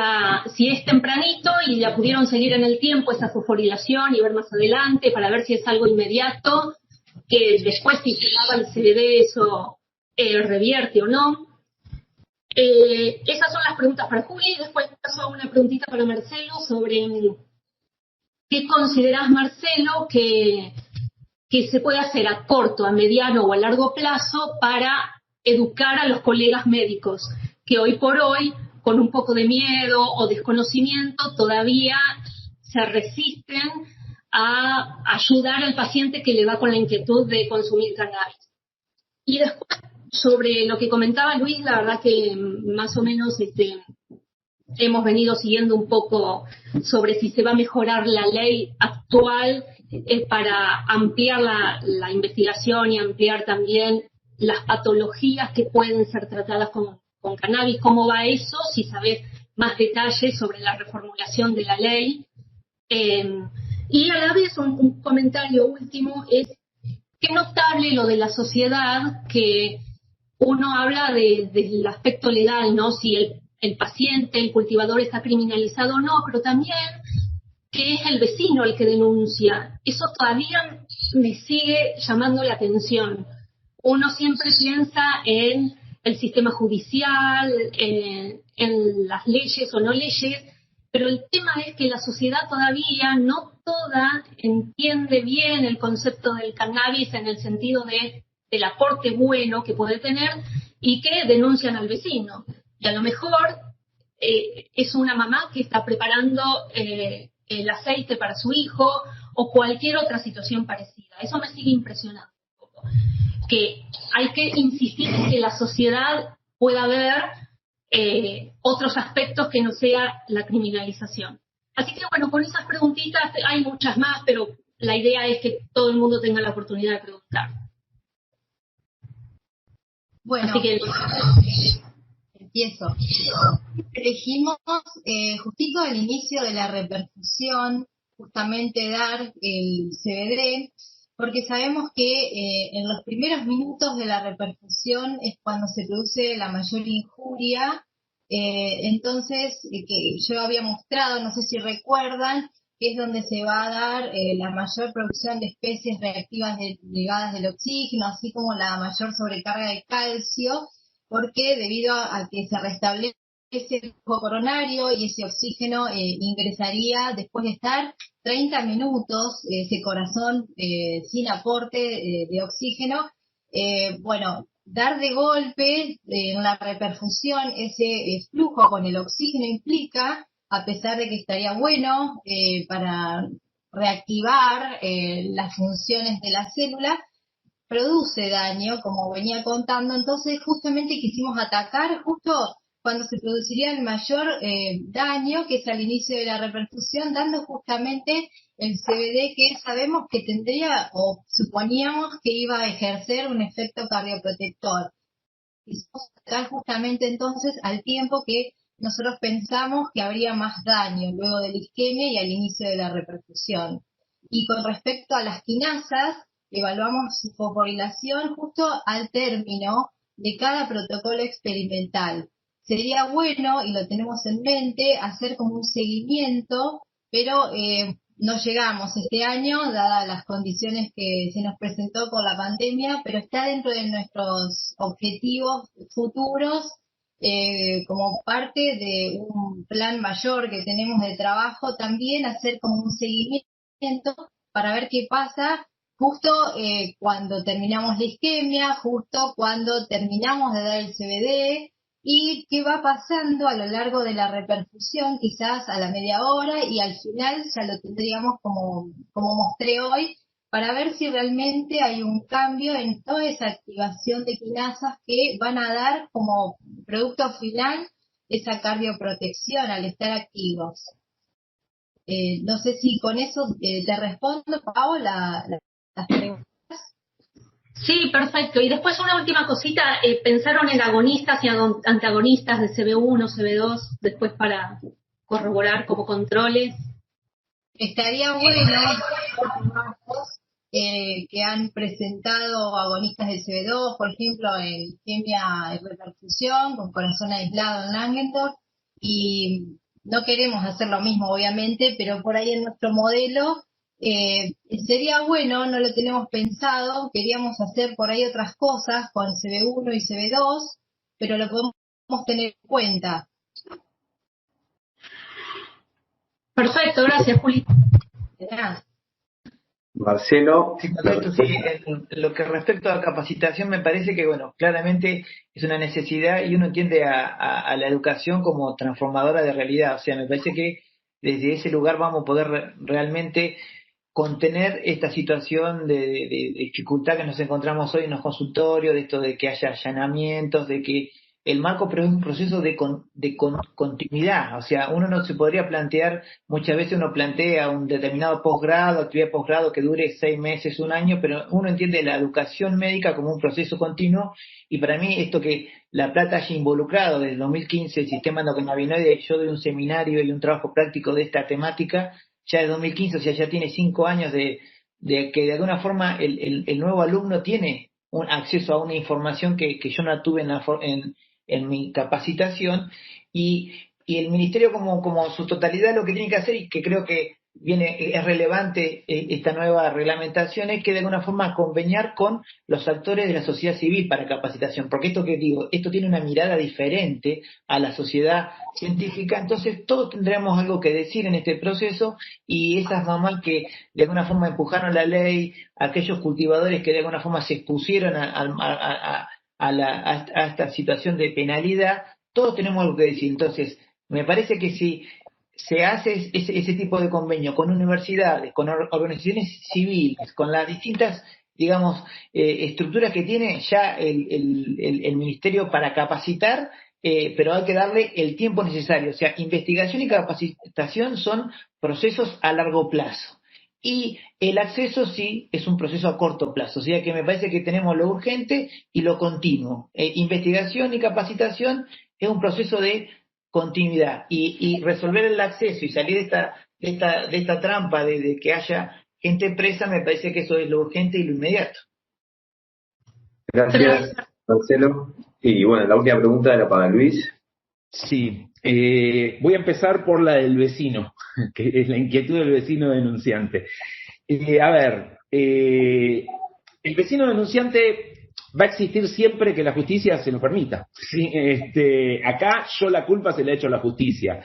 es tempranito y la pudieron seguir en el tiempo esa fosforilación y ver más adelante para ver si es algo inmediato, que después si se daba el CBD eso revierte o no. Esas son las preguntas para Juli. Después paso a una preguntita para Marcelo sobre qué considerás, Marcelo, que se puede hacer a corto, a mediano o a largo plazo para educar a los colegas médicos que hoy por hoy, con un poco de miedo o desconocimiento, todavía se resisten a ayudar al paciente que le va con la inquietud de consumir cannabis. Y después, sobre lo que comentaba Luis, la verdad que más o menos hemos venido siguiendo un poco sobre si se va a mejorar la ley actual para ampliar la investigación y ampliar también las patologías que pueden ser tratadas con cannabis. ¿Cómo va eso? Si sabes más detalles sobre la reformulación de la ley. Y a la vez un comentario último es qué notable lo de la sociedad, que uno habla del aspecto legal, ¿no? Si el paciente, el cultivador está criminalizado o no, pero también que es el vecino el que denuncia. Eso todavía me sigue llamando la atención. Uno siempre piensa en el sistema judicial, en las leyes o no leyes, pero el tema es que la sociedad todavía no toda entiende bien el concepto del cannabis en el sentido del aporte bueno que puede tener, y que denuncian al vecino. Y a lo mejor es una mamá que está preparando el aceite para su hijo o cualquier otra situación parecida. Eso me sigue impresionando un poco. Que hay que insistir en que la sociedad pueda ver otros aspectos que no sea la criminalización. Así que bueno, con esas preguntitas hay muchas más, pero la idea es que todo el mundo tenga la oportunidad de preguntar. Bueno, así que empiezo. Elegimos justito al inicio de la repercusión justamente dar el CBD, porque sabemos que en los primeros minutos de la repercusión es cuando se produce la mayor injuria. Entonces, que yo había mostrado, no sé si recuerdan, que es donde se va a dar la mayor producción de especies reactivas ligadas del oxígeno, así como la mayor sobrecarga de calcio, porque debido a que se restablece el flujo coronario y ese oxígeno ingresaría después de estar 30 minutos, ese corazón sin aporte de oxígeno. Bueno, dar de golpe en la reperfusión ese flujo con el oxígeno implica, a pesar de que estaría bueno para reactivar las funciones de la célula, produce daño, como venía contando. Entonces justamente quisimos atacar justo cuando se produciría el mayor daño, que es al inicio de la repercusión, dando justamente el CBD, que sabemos que tendría, o suponíamos que iba a ejercer un efecto cardioprotector. Quisimos atacar justamente entonces al tiempo que nosotros pensamos que habría más daño luego de la isquemia y al inicio de la repercusión. Y con respecto a las quinasas, evaluamos su fosforilación justo al término de cada protocolo experimental. Sería bueno, y lo tenemos en mente, hacer como un seguimiento, pero no llegamos este año, dadas las condiciones que se nos presentó por la pandemia, pero está dentro de nuestros objetivos futuros, como parte de un plan mayor que tenemos de trabajo, también hacer como un seguimiento para ver qué pasa justo cuando terminamos la isquemia, justo cuando terminamos de dar el CBD, y qué va pasando a lo largo de la repercusión, quizás a la media hora, y al final ya lo tendríamos como mostré hoy, para ver si realmente hay un cambio en toda esa activación de quinasas que van a dar como producto final esa cardioprotección al estar activos. No sé si con eso te respondo, Pau, las preguntas. sí, perfecto. Y después una última cosita, ¿pensaron en agonistas y antagonistas de CB1, CB2, después para corroborar como controles? Estaría bueno que han presentado agonistas del CB2, por ejemplo, en isquemia y reperfusión, con corazón aislado en Langendorf, y no queremos hacer lo mismo, obviamente, pero por ahí en nuestro modelo sería bueno, no lo tenemos pensado, queríamos hacer por ahí otras cosas con CB1 y CB2, pero lo podemos tener en cuenta. Perfecto, gracias, Juli. De nada. Marcelo. Sí, perfecto, sí. En lo que respecta a capacitación, me parece que, bueno, claramente es una necesidad y uno entiende a la educación como transformadora de realidad. O sea, me parece que desde ese lugar vamos a poder realmente contener esta situación de dificultad que nos encontramos hoy en los consultorios, de esto de que haya allanamientos, de que el marco, pero es un proceso de continuidad. O sea, uno no se podría plantear, muchas veces uno plantea un determinado posgrado, actividad de posgrado que dure 6 meses, un año, pero uno entiende la educación médica como un proceso continuo, y para mí esto que La Plata haya involucrado desde 2015 el sistema endocannabinoide, yo doy un seminario y un trabajo práctico de esta temática, ya de 2015, o sea, ya tiene 5 años de que de alguna forma el nuevo alumno tiene un acceso a una información que yo no tuve en mi capacitación, y el ministerio como su totalidad lo que tiene que hacer, y que creo que es relevante esta nueva reglamentación, es que de alguna forma conveniar con los actores de la sociedad civil para capacitación, porque esto tiene una mirada diferente a la sociedad científica, entonces todos tendremos algo que decir en este proceso, y esas mamás que de alguna forma empujaron la ley, aquellos cultivadores que de alguna forma se expusieron a esta situación de penalidad, todos tenemos algo que decir. Entonces, me parece que si se hace ese tipo de convenio con universidades, con organizaciones civiles, con las distintas, digamos, estructuras que tiene ya el ministerio para capacitar, pero hay que darle el tiempo necesario. O sea, investigación y capacitación son procesos a largo plazo. Y el acceso sí es un proceso a corto plazo, o sea que me parece que tenemos lo urgente y lo continuo. Investigación y capacitación es un proceso de continuidad, y resolver el acceso y salir de esta trampa de que haya gente presa, me parece que eso es lo urgente y lo inmediato. Gracias, Marcelo. Y bueno, la última pregunta era para Luis. Sí, voy a empezar por la del vecino, que es la inquietud del vecino denunciante. A ver, el vecino denunciante va a existir siempre que la justicia se lo permita. ¿Sí? Acá yo la culpa se la he hecho a la justicia.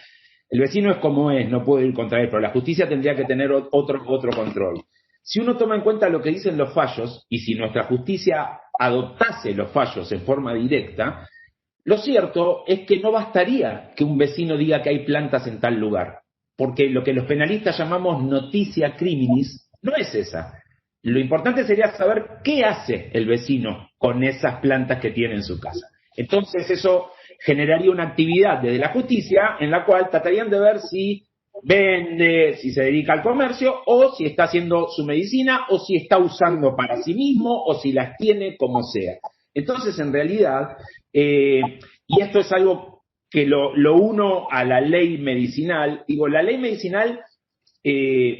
El vecino es como es, no puedo ir contra él, pero la justicia tendría que tener otro control. Si uno toma en cuenta lo que dicen los fallos, y si nuestra justicia adoptase los fallos en forma directa, lo cierto es que no bastaría que un vecino diga que hay plantas en tal lugar, porque lo que los penalistas llamamos noticia criminis no es esa. Lo importante sería saber qué hace el vecino con esas plantas que tiene en su casa. Entonces eso generaría una actividad desde la justicia en la cual tratarían de ver si vende, si se dedica al comercio, o si está haciendo su medicina, o si está usando para sí mismo, o si las tiene, como sea. Entonces, en realidad, y esto es algo que lo uno a la ley medicinal, digo, la ley medicinal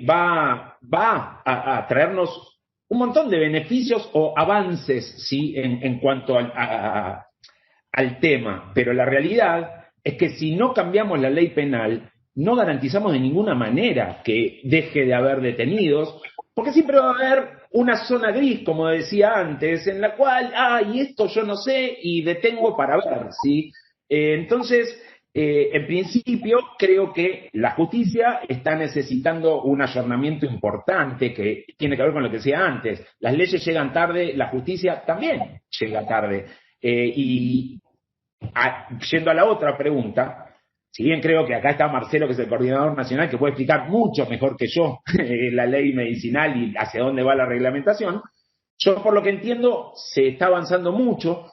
va a traernos un montón de beneficios o avances, ¿sí? en cuanto al tema, pero la realidad es que si no cambiamos la ley penal, no garantizamos de ninguna manera que deje de haber detenidos, porque siempre va a haber una zona gris, como decía antes, en la cual, y esto yo no sé, y detengo para ver, ¿sí? Entonces, en principio, creo que la justicia está necesitando un ayornamiento importante que tiene que ver con lo que decía antes. Las leyes llegan tarde, la justicia también llega tarde. Yendo a la otra pregunta, si bien creo que acá está Marcelo, que es el coordinador nacional, que puede explicar mucho mejor que yo la ley medicinal y hacia dónde va la reglamentación, yo por lo que entiendo se está avanzando mucho.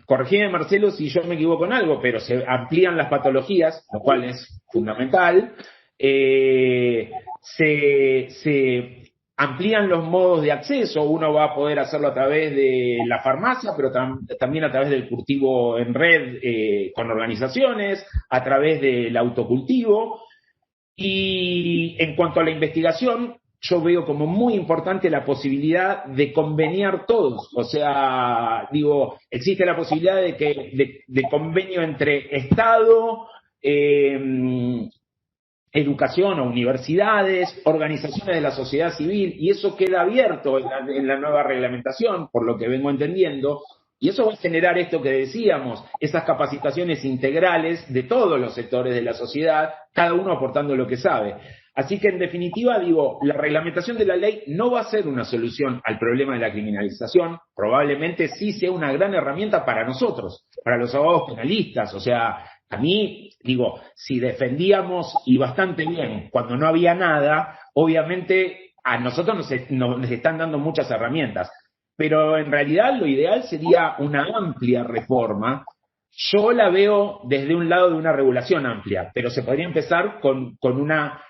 Corregime, Marcelo, si yo me equivoco en algo, pero se amplían las patologías, lo cual es fundamental. Se amplían los modos de acceso, uno va a poder hacerlo a través de la farmacia, pero también a través del cultivo en red con organizaciones, a través del autocultivo. Y en cuanto a la investigación, yo veo como muy importante la posibilidad de conveniar todos. O sea, digo, existe la posibilidad de convenio entre Estado, educación o universidades, organizaciones de la sociedad civil, y eso queda abierto en la nueva reglamentación, por lo que vengo entendiendo, y eso va a generar esto que decíamos, esas capacitaciones integrales de todos los sectores de la sociedad, cada uno aportando lo que sabe. Así que, en definitiva, digo, la reglamentación de la ley no va a ser una solución al problema de la criminalización, probablemente sí sea una gran herramienta para nosotros, para los abogados penalistas. O sea, a mí, digo, si defendíamos, y bastante bien, cuando no había nada, obviamente a nosotros nos están dando muchas herramientas. pero en realidad lo ideal sería una amplia reforma. Yo la veo desde un lado de una regulación amplia, pero se podría empezar con una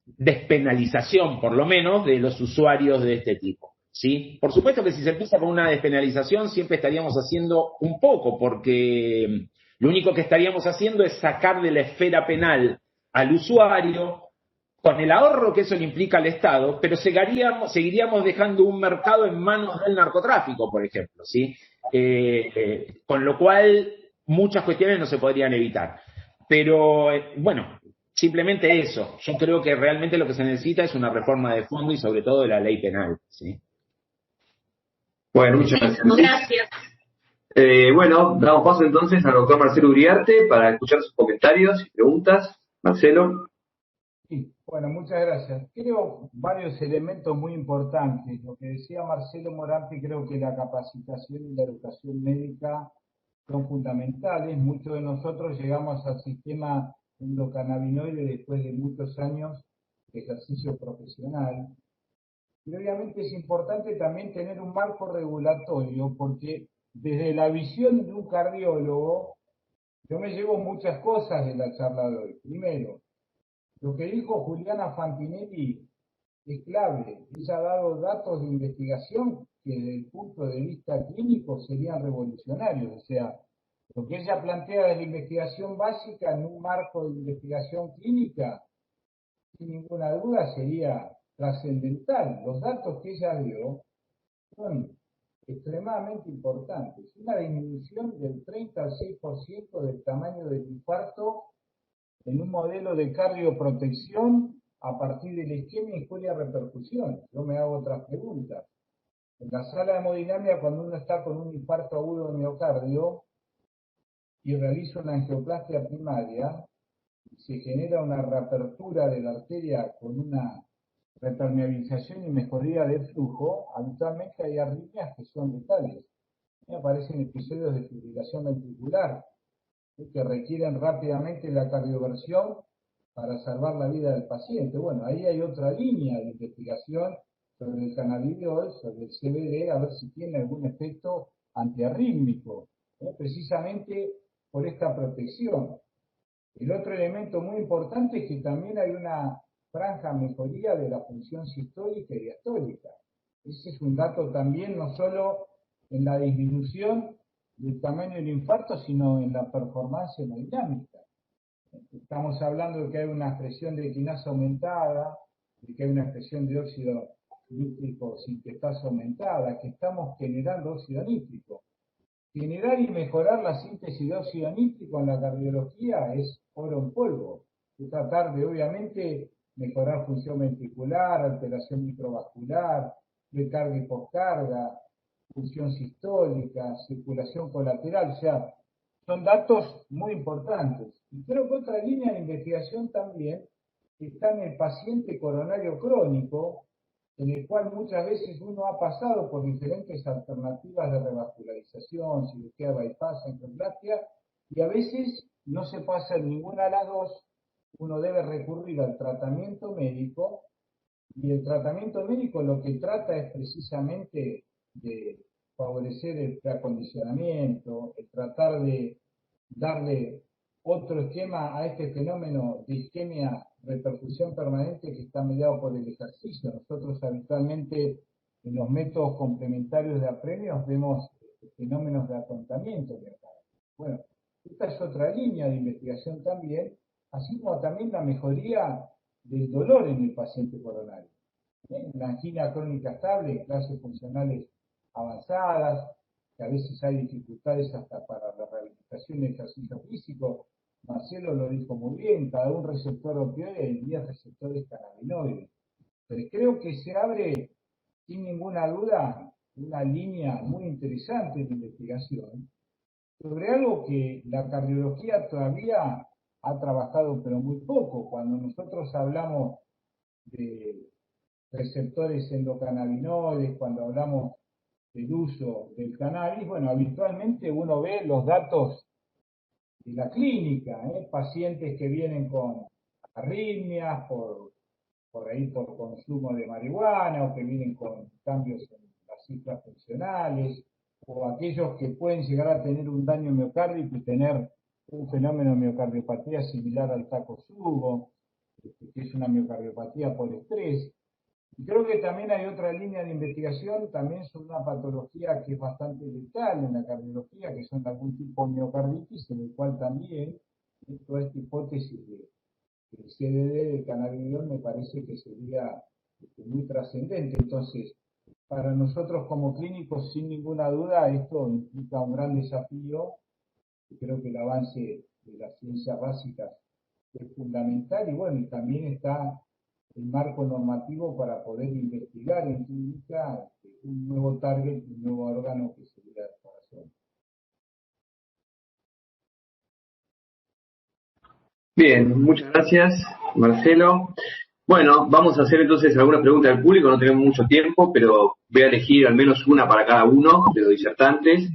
despenalización, por lo menos, de los usuarios de este tipo. ¿Sí? Por supuesto que si se empieza con una despenalización siempre estaríamos haciendo un poco, porque lo único que estaríamos haciendo es sacar de la esfera penal al usuario, con el ahorro que eso le implica al Estado, pero seguiríamos dejando un mercado en manos del narcotráfico, por ejemplo, ¿sí? Con lo cual muchas cuestiones no se podrían evitar. Pero, bueno, simplemente eso. Yo creo que realmente lo que se necesita es una reforma de fondo y sobre todo de la ley penal, ¿sí? Bueno, muchas gracias. Gracias. Bueno, damos paso entonces al doctor Marcelo Uriarte para escuchar sus comentarios y preguntas. Marcelo. Sí, bueno, muchas gracias. Creo varios elementos muy importantes. Lo que decía Marcelo Morante, creo que la capacitación y la educación médica son fundamentales. Muchos de nosotros llegamos al sistema endocannabinoide después de muchos años de ejercicio profesional. Y obviamente es importante también tener un marco regulatorio, porque desde la visión de un cardiólogo, yo me llevo muchas cosas de la charla de hoy. Primero, lo que dijo Juliana Fantinelli es clave. Ella ha dado datos de investigación que desde el punto de vista clínico serían revolucionarios. O sea, lo que ella plantea desde investigación básica en un marco de investigación clínica, sin ninguna duda sería trascendental. Los datos que ella dio son extremadamente importantes. Una disminución del 30 al 6% del tamaño del infarto en un modelo de cardioprotección a partir de la isquemia y cuya repercusión. Yo me hago otras preguntas. En la sala de hemodinamia, cuando uno está con un infarto agudo de miocardio y realiza una angioplastia primaria, se genera una reapertura de la arteria con una repermeabilización y mejoría del flujo. Habitualmente hay arritmias que son letales. Me aparecen episodios de fibrilación ventricular que requieren rápidamente la cardioversión para salvar la vida del paciente. Bueno, ahí hay otra línea de investigación sobre el cannabidiol, sobre el CBD, a ver si tiene algún efecto antiarrítmico, precisamente por esta protección. El otro elemento muy importante es que también hay una franja mejoría de la función sistólica y diastólica. Ese es un dato también no solo en la disminución del tamaño del infarto, sino en la performance hemodinámica. Estamos hablando de que hay una expresión de quinasa aumentada, de que hay una expresión de óxido nítrico sintetasa aumentada, que estamos generando óxido nítrico. Generar y mejorar la síntesis de óxido nítrico en la cardiología es oro en polvo. Es tratar de, obviamente, mejorar función ventricular, alteración microvascular, precarga y poscarga, función sistólica, circulación colateral, o sea, son datos muy importantes. Y creo que otra línea de investigación también está en el paciente coronario crónico, en el cual muchas veces uno ha pasado por diferentes alternativas de revascularización, cirugía bypass, angioplastia, y a veces no se pasa en ninguna de las dos. Uno debe recurrir al tratamiento médico, y el tratamiento médico lo que trata es precisamente de favorecer el preacondicionamiento, el tratar de darle otro esquema a este fenómeno de isquemia repercusión permanente que está mediado por el ejercicio. Nosotros habitualmente en los métodos complementarios de apremios vemos fenómenos de atontamiento. Bueno, esta es otra línea de investigación también, así como también la mejoría del dolor en el paciente coronario. La angina crónica estable, clases funcionales avanzadas, que a veces hay dificultades hasta para la rehabilitación de ejercicio físico. Marcelo lo dijo muy bien, cada un receptor opioide y 10 receptores cannabinoides. Pero creo que se abre, sin ninguna duda, una línea muy interesante de investigación sobre algo que la cardiología todavía ha trabajado, pero muy poco. Cuando nosotros hablamos de receptores endocannabinoides, cuando hablamos del uso del cannabis, bueno, habitualmente uno ve los datos de la clínica, pacientes que vienen con arritmias por ahí por consumo de marihuana o que vienen con cambios en la las cifras funcionales, o aquellos que pueden llegar a tener un daño miocárdico y tener un fenómeno de miocardiopatía similar al Takotsubo, que es una miocardiopatía por estrés. Y creo que también hay otra línea de investigación, también sobre una patología que es bastante letal en la cardiología, que son algún tipo de miocarditis, en el cual también toda esta hipótesis de CDD de cannabidiol me parece que sería muy trascendente. Entonces, para nosotros como clínicos, sin ninguna duda, esto implica un gran desafío. Y creo que el avance de las ciencias básicas es fundamental, y bueno, y también está el marco normativo para poder investigar en clínica un nuevo target, un nuevo órgano que sería el corazón. Bien, muchas gracias, Marcelo. Bueno, vamos a hacer entonces algunas preguntas del público, no tenemos mucho tiempo, pero voy a elegir al menos una para cada uno de los disertantes.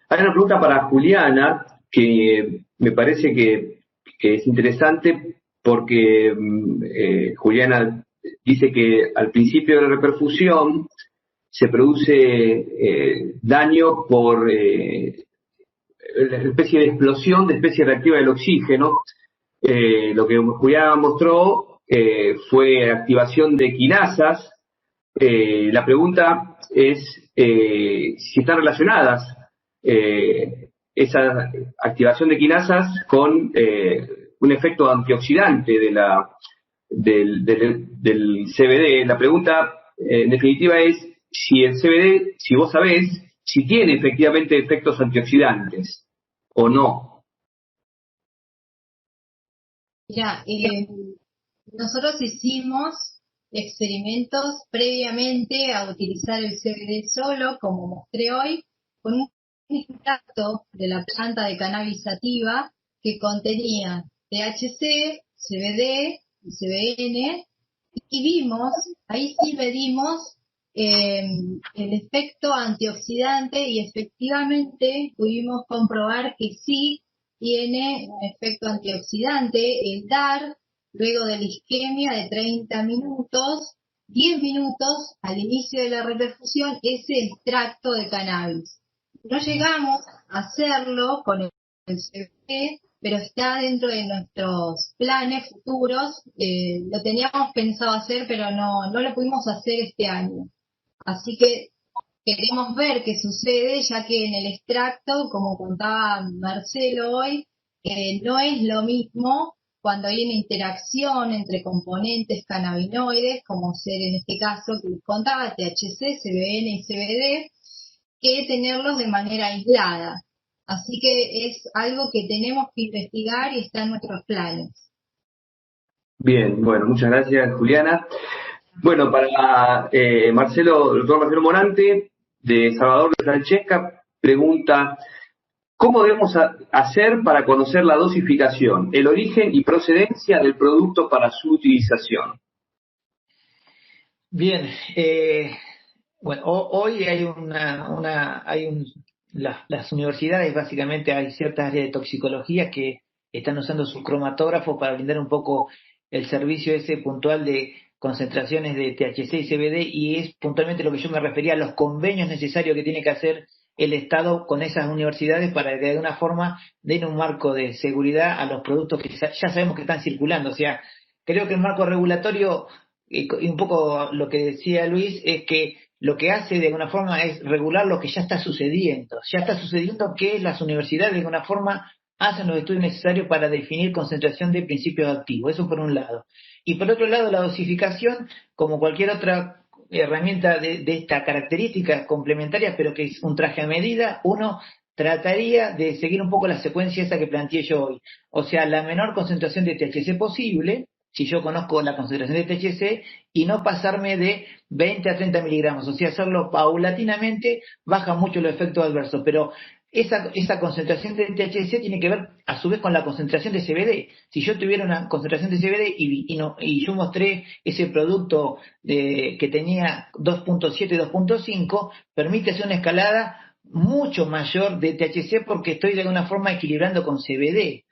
Hay una pregunta para Juliana que me parece que es interesante porque Juliana dice que al principio de la reperfusión se produce daño por una especie de explosión de especie reactiva del oxígeno. Lo que Juliana mostró fue activación de quinasas. La pregunta es si están relacionadas esa activación de quinasas con un efecto antioxidante del CBD. La pregunta en definitiva es si el CBD, si vos sabés, si tiene efectivamente efectos antioxidantes o no. Mira, nosotros hicimos experimentos previamente a utilizar el CBD solo, como mostré hoy, con un extracto de la planta de cannabis sativa que contenía THC, CBD y CBN, y vimos, ahí sí medimos el efecto antioxidante, y efectivamente pudimos comprobar que sí tiene un efecto antioxidante el dar, luego de la isquemia de 30 minutos, 10 minutos al inicio de la reperfusión, ese extracto de cannabis. No llegamos a hacerlo con el CBD, pero está dentro de nuestros planes futuros. Lo teníamos pensado hacer, pero no lo pudimos hacer este año. Así que queremos ver qué sucede, ya que en el extracto, como contaba Marcelo hoy, no es lo mismo cuando hay una interacción entre componentes cannabinoides, como ser en este caso que les contaba, THC, CBN y CBD, que tenerlos de manera aislada. Así que es algo que tenemos que investigar y está en nuestros planes. Bien, bueno, muchas gracias, Juliana. Bueno, para Marcelo, el doctor Marcelo Morante, de Salvador de Francesca, pregunta: ¿cómo debemos hacer para conocer la dosificación, el origen y procedencia del producto para su utilización? Bien, bueno, hoy hay las universidades, básicamente hay ciertas áreas de toxicología que están usando sus cromatógrafos para brindar un poco el servicio ese puntual de concentraciones de THC y CBD, y es puntualmente lo que yo me refería a los convenios necesarios que tiene que hacer el Estado con esas universidades para que de alguna forma den un marco de seguridad a los productos que ya sabemos que están circulando. O sea, creo que el marco regulatorio, y un poco lo que decía Luis, es que lo que hace de alguna forma es regular lo que ya está sucediendo. Ya está sucediendo que las universidades de alguna forma hacen los estudios necesarios para definir concentración de principios activos. Eso por un lado. Y por otro lado, la dosificación, como cualquier otra herramienta de esta característica complementaria, pero que es un traje a medida, uno trataría de seguir un poco la secuencia esa que planteé yo hoy. O sea, la menor concentración de THC posible, si yo conozco la concentración de THC, y no pasarme de 20 a 30 miligramos. O sea, hacerlo paulatinamente baja mucho los efectos adversos, pero esa concentración de THC tiene que ver a su vez con la concentración de CBD. Si yo tuviera una concentración de CBD y yo mostré ese producto que tenía 2.7 y 2.5, permite hacer una escalada mucho mayor de THC porque estoy de alguna forma equilibrando con CBD.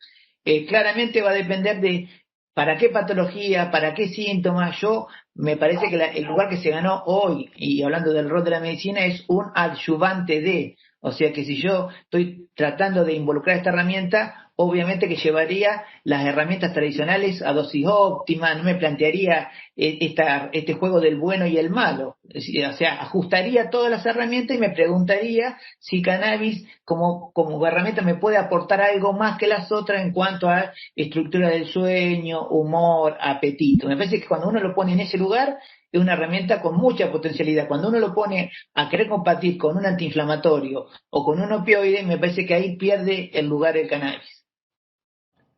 Claramente va a depender de ¿Para qué patología? ¿Para qué síntomas? Yo me parece que el lugar que se ganó hoy, y hablando del rol de la medicina, es un adyuvante de. O sea que si yo estoy tratando de involucrar esta herramienta, obviamente que llevaría las herramientas tradicionales a dosis óptima, no me plantearía este juego del bueno y el malo. O sea, ajustaría todas las herramientas y me preguntaría si cannabis como herramienta me puede aportar algo más que las otras en cuanto a estructura del sueño, humor, apetito. Me parece que cuando uno lo pone en ese lugar, es una herramienta con mucha potencialidad. Cuando uno lo pone a querer compartir con un antiinflamatorio o con un opioide, me parece que ahí pierde el lugar el cannabis.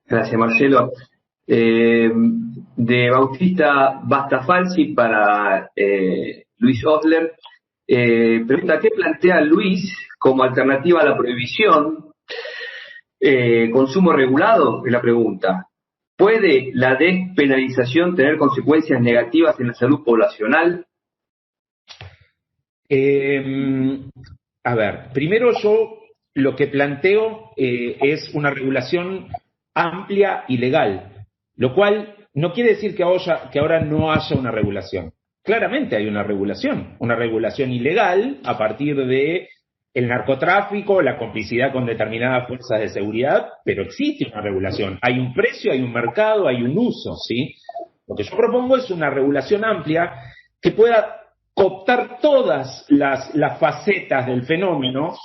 Gracias, Marcelo. De Bautista Bastafalsi para Luis Osler. Pregunta, ¿qué plantea Luis como alternativa a la prohibición? ¿Consumo regulado? Es la pregunta. ¿Puede la despenalización tener consecuencias negativas en la salud poblacional? A ver, primero yo lo que planteo es una regulación amplia y legal, lo cual no quiere decir que ahora no haya una regulación. Claramente hay una regulación ilegal a partir de el narcotráfico, la complicidad con determinadas fuerzas de seguridad, pero existe una regulación. Hay un precio, hay un mercado, hay un uso, ¿sí? Lo que yo propongo es una regulación amplia que pueda cooptar todas las facetas del fenómeno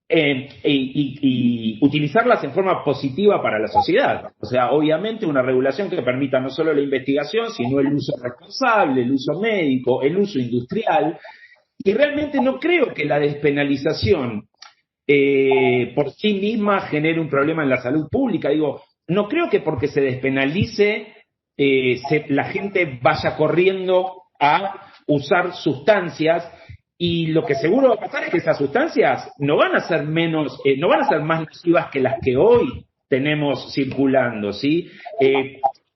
y utilizarlas en forma positiva para la sociedad. O sea, obviamente una regulación que permita no solo la investigación, sino el uso responsable, el uso médico, el uso industrial. Y realmente no creo que la despenalización por sí misma genere un problema en la salud pública. Digo, no creo que porque se despenalice la gente vaya corriendo a usar sustancias, y lo que seguro va a pasar es que esas sustancias no van a ser más nocivas que las que hoy tenemos circulando, ¿sí?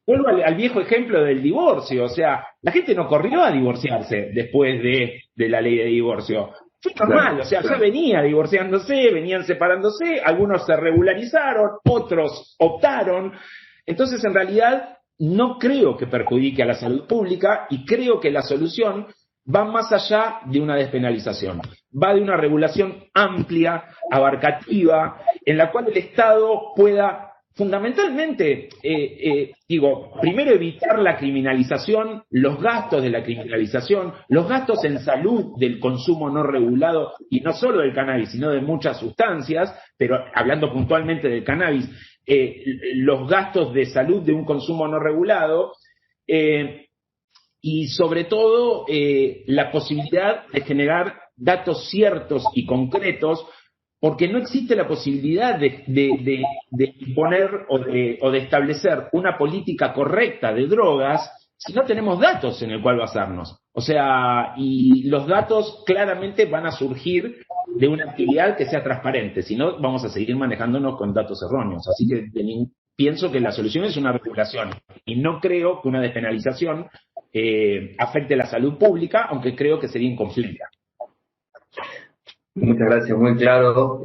Vuelvo al viejo ejemplo del divorcio. O sea, la gente no corrió a divorciarse después de la ley de divorcio. Fue normal, o sea, ya venía divorciándose, venían separándose, algunos se regularizaron, otros optaron. Entonces, en realidad, no creo que perjudique a la salud pública, y creo que la solución va más allá de una despenalización. Va de una regulación amplia, abarcativa, en la cual el Estado pueda fundamentalmente, primero evitar la criminalización, los gastos de la criminalización, los gastos en salud del consumo no regulado, y no solo del cannabis, sino de muchas sustancias, pero hablando puntualmente del cannabis, los gastos de salud de un consumo no regulado, y sobre todo la posibilidad de generar datos ciertos y concretos, porque no existe la posibilidad de imponer o de establecer una política correcta de drogas si no tenemos datos en el cual basarnos. O sea, y los datos claramente van a surgir de una actividad que sea transparente, si no vamos a seguir manejándonos con datos erróneos. Así que pienso que la solución es una regulación, y no creo que una despenalización afecte la salud pública, aunque creo que sería incompleta. Muchas gracias, muy claro.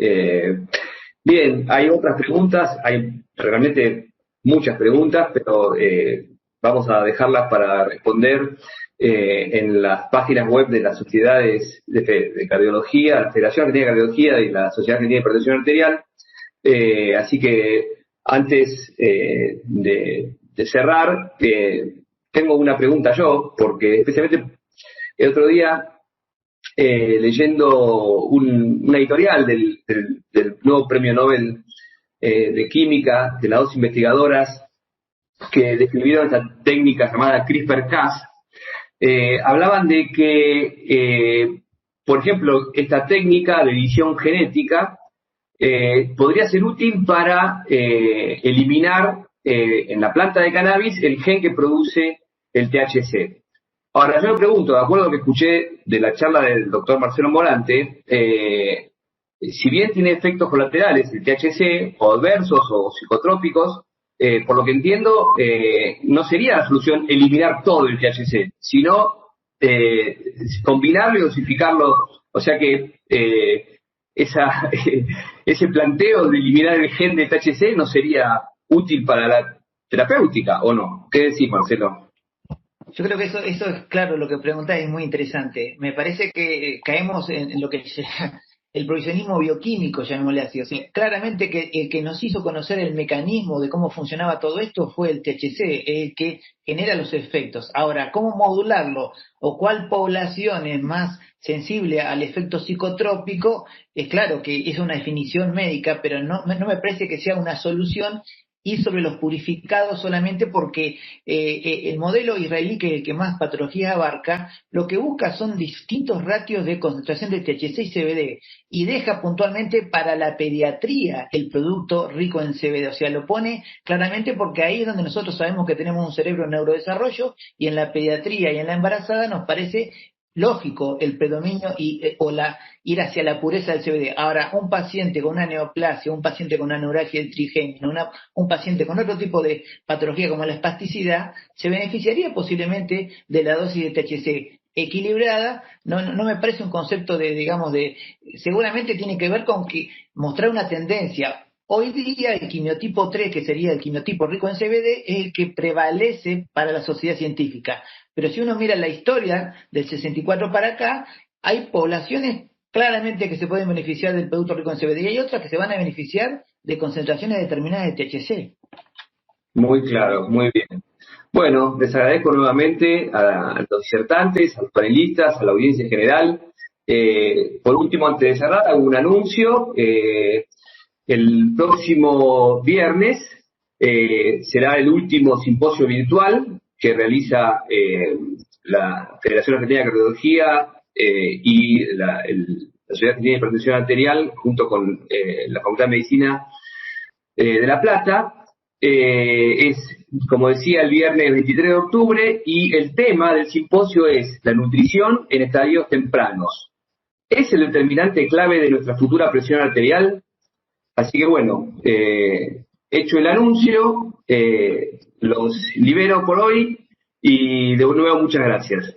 Bien, hay otras preguntas, hay realmente muchas preguntas, pero vamos a dejarlas para responder en las páginas web de las sociedades de cardiología, la Federación Argentina de Cardiología y la Sociedad Argentina de Hipertensión Arterial. Así que antes de cerrar, tengo una pregunta yo, porque especialmente el otro día, leyendo una editorial del nuevo premio Nobel de Química, de las dos investigadoras que describieron esta técnica llamada CRISPR-Cas, hablaban de que, por ejemplo, esta técnica de edición genética podría ser útil para eliminar en la planta de cannabis el gen que produce el THC. Ahora, yo me pregunto, de acuerdo a lo que escuché de la charla del doctor Marcelo Morante, si bien tiene efectos colaterales el THC, o adversos o psicotrópicos, por lo que entiendo, no sería la solución eliminar todo el THC, sino combinarlo y dosificarlo. O sea que ese planteo de eliminar el gen de THC no sería útil para terapéutica, ¿o no? ¿Qué decís, Marcelo? Yo creo que eso es claro, lo que preguntás es muy interesante. Me parece que caemos en lo que es el provisionismo bioquímico, llamémosle así. O sea, claramente que el que nos hizo conocer el mecanismo de cómo funcionaba todo esto fue el THC, el que genera los efectos. Ahora, ¿cómo modularlo? ¿O cuál población es más sensible al efecto psicotrópico? Es claro que es una definición médica, pero no me parece que sea una solución ir sobre los purificados solamente porque el modelo israelí que más patologías abarca, lo que busca son distintos ratios de concentración de THC y CBD y deja puntualmente para la pediatría el producto rico en CBD, o sea, lo pone claramente porque ahí es donde nosotros sabemos que tenemos un cerebro en neurodesarrollo y en la pediatría y en la embarazada nos parece lógico el predominio ir hacia la pureza del CBD. Ahora, un paciente con una neoplasia, un paciente con una neuralgia del trigémino, un paciente con otro tipo de patología como la espasticidad, se beneficiaría posiblemente de la dosis de THC equilibrada. No me parece un concepto seguramente tiene que ver con que mostrar una tendencia. Hoy día el quimiotipo 3, que sería el quimiotipo rico en CBD, es el que prevalece para la sociedad científica. Pero si uno mira la historia del 64 para acá, hay poblaciones claramente que se pueden beneficiar del producto rico en CBD y hay otras que se van a beneficiar de concentraciones determinadas de THC. Muy claro, muy bien. Bueno, les agradezco nuevamente a los disertantes, a los panelistas, a la audiencia en general. Por último, antes de cerrar, hago un anuncio. El próximo viernes será el último simposio virtual que realiza la Federación Argentina de Cardiología y la Sociedad Argentina de Hipertensión Arterial junto con la Facultad de Medicina de La Plata. Es, como decía, el viernes 23 de octubre y el tema del simposio es la nutrición en estadios tempranos. ¿Es el determinante clave de nuestra futura presión arterial? Así que bueno, hecho el anuncio, los libero por hoy y de nuevo muchas gracias.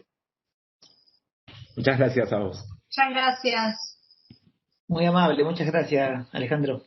Muchas gracias a vos. Muchas gracias. Muy amable, muchas gracias, Alejandro.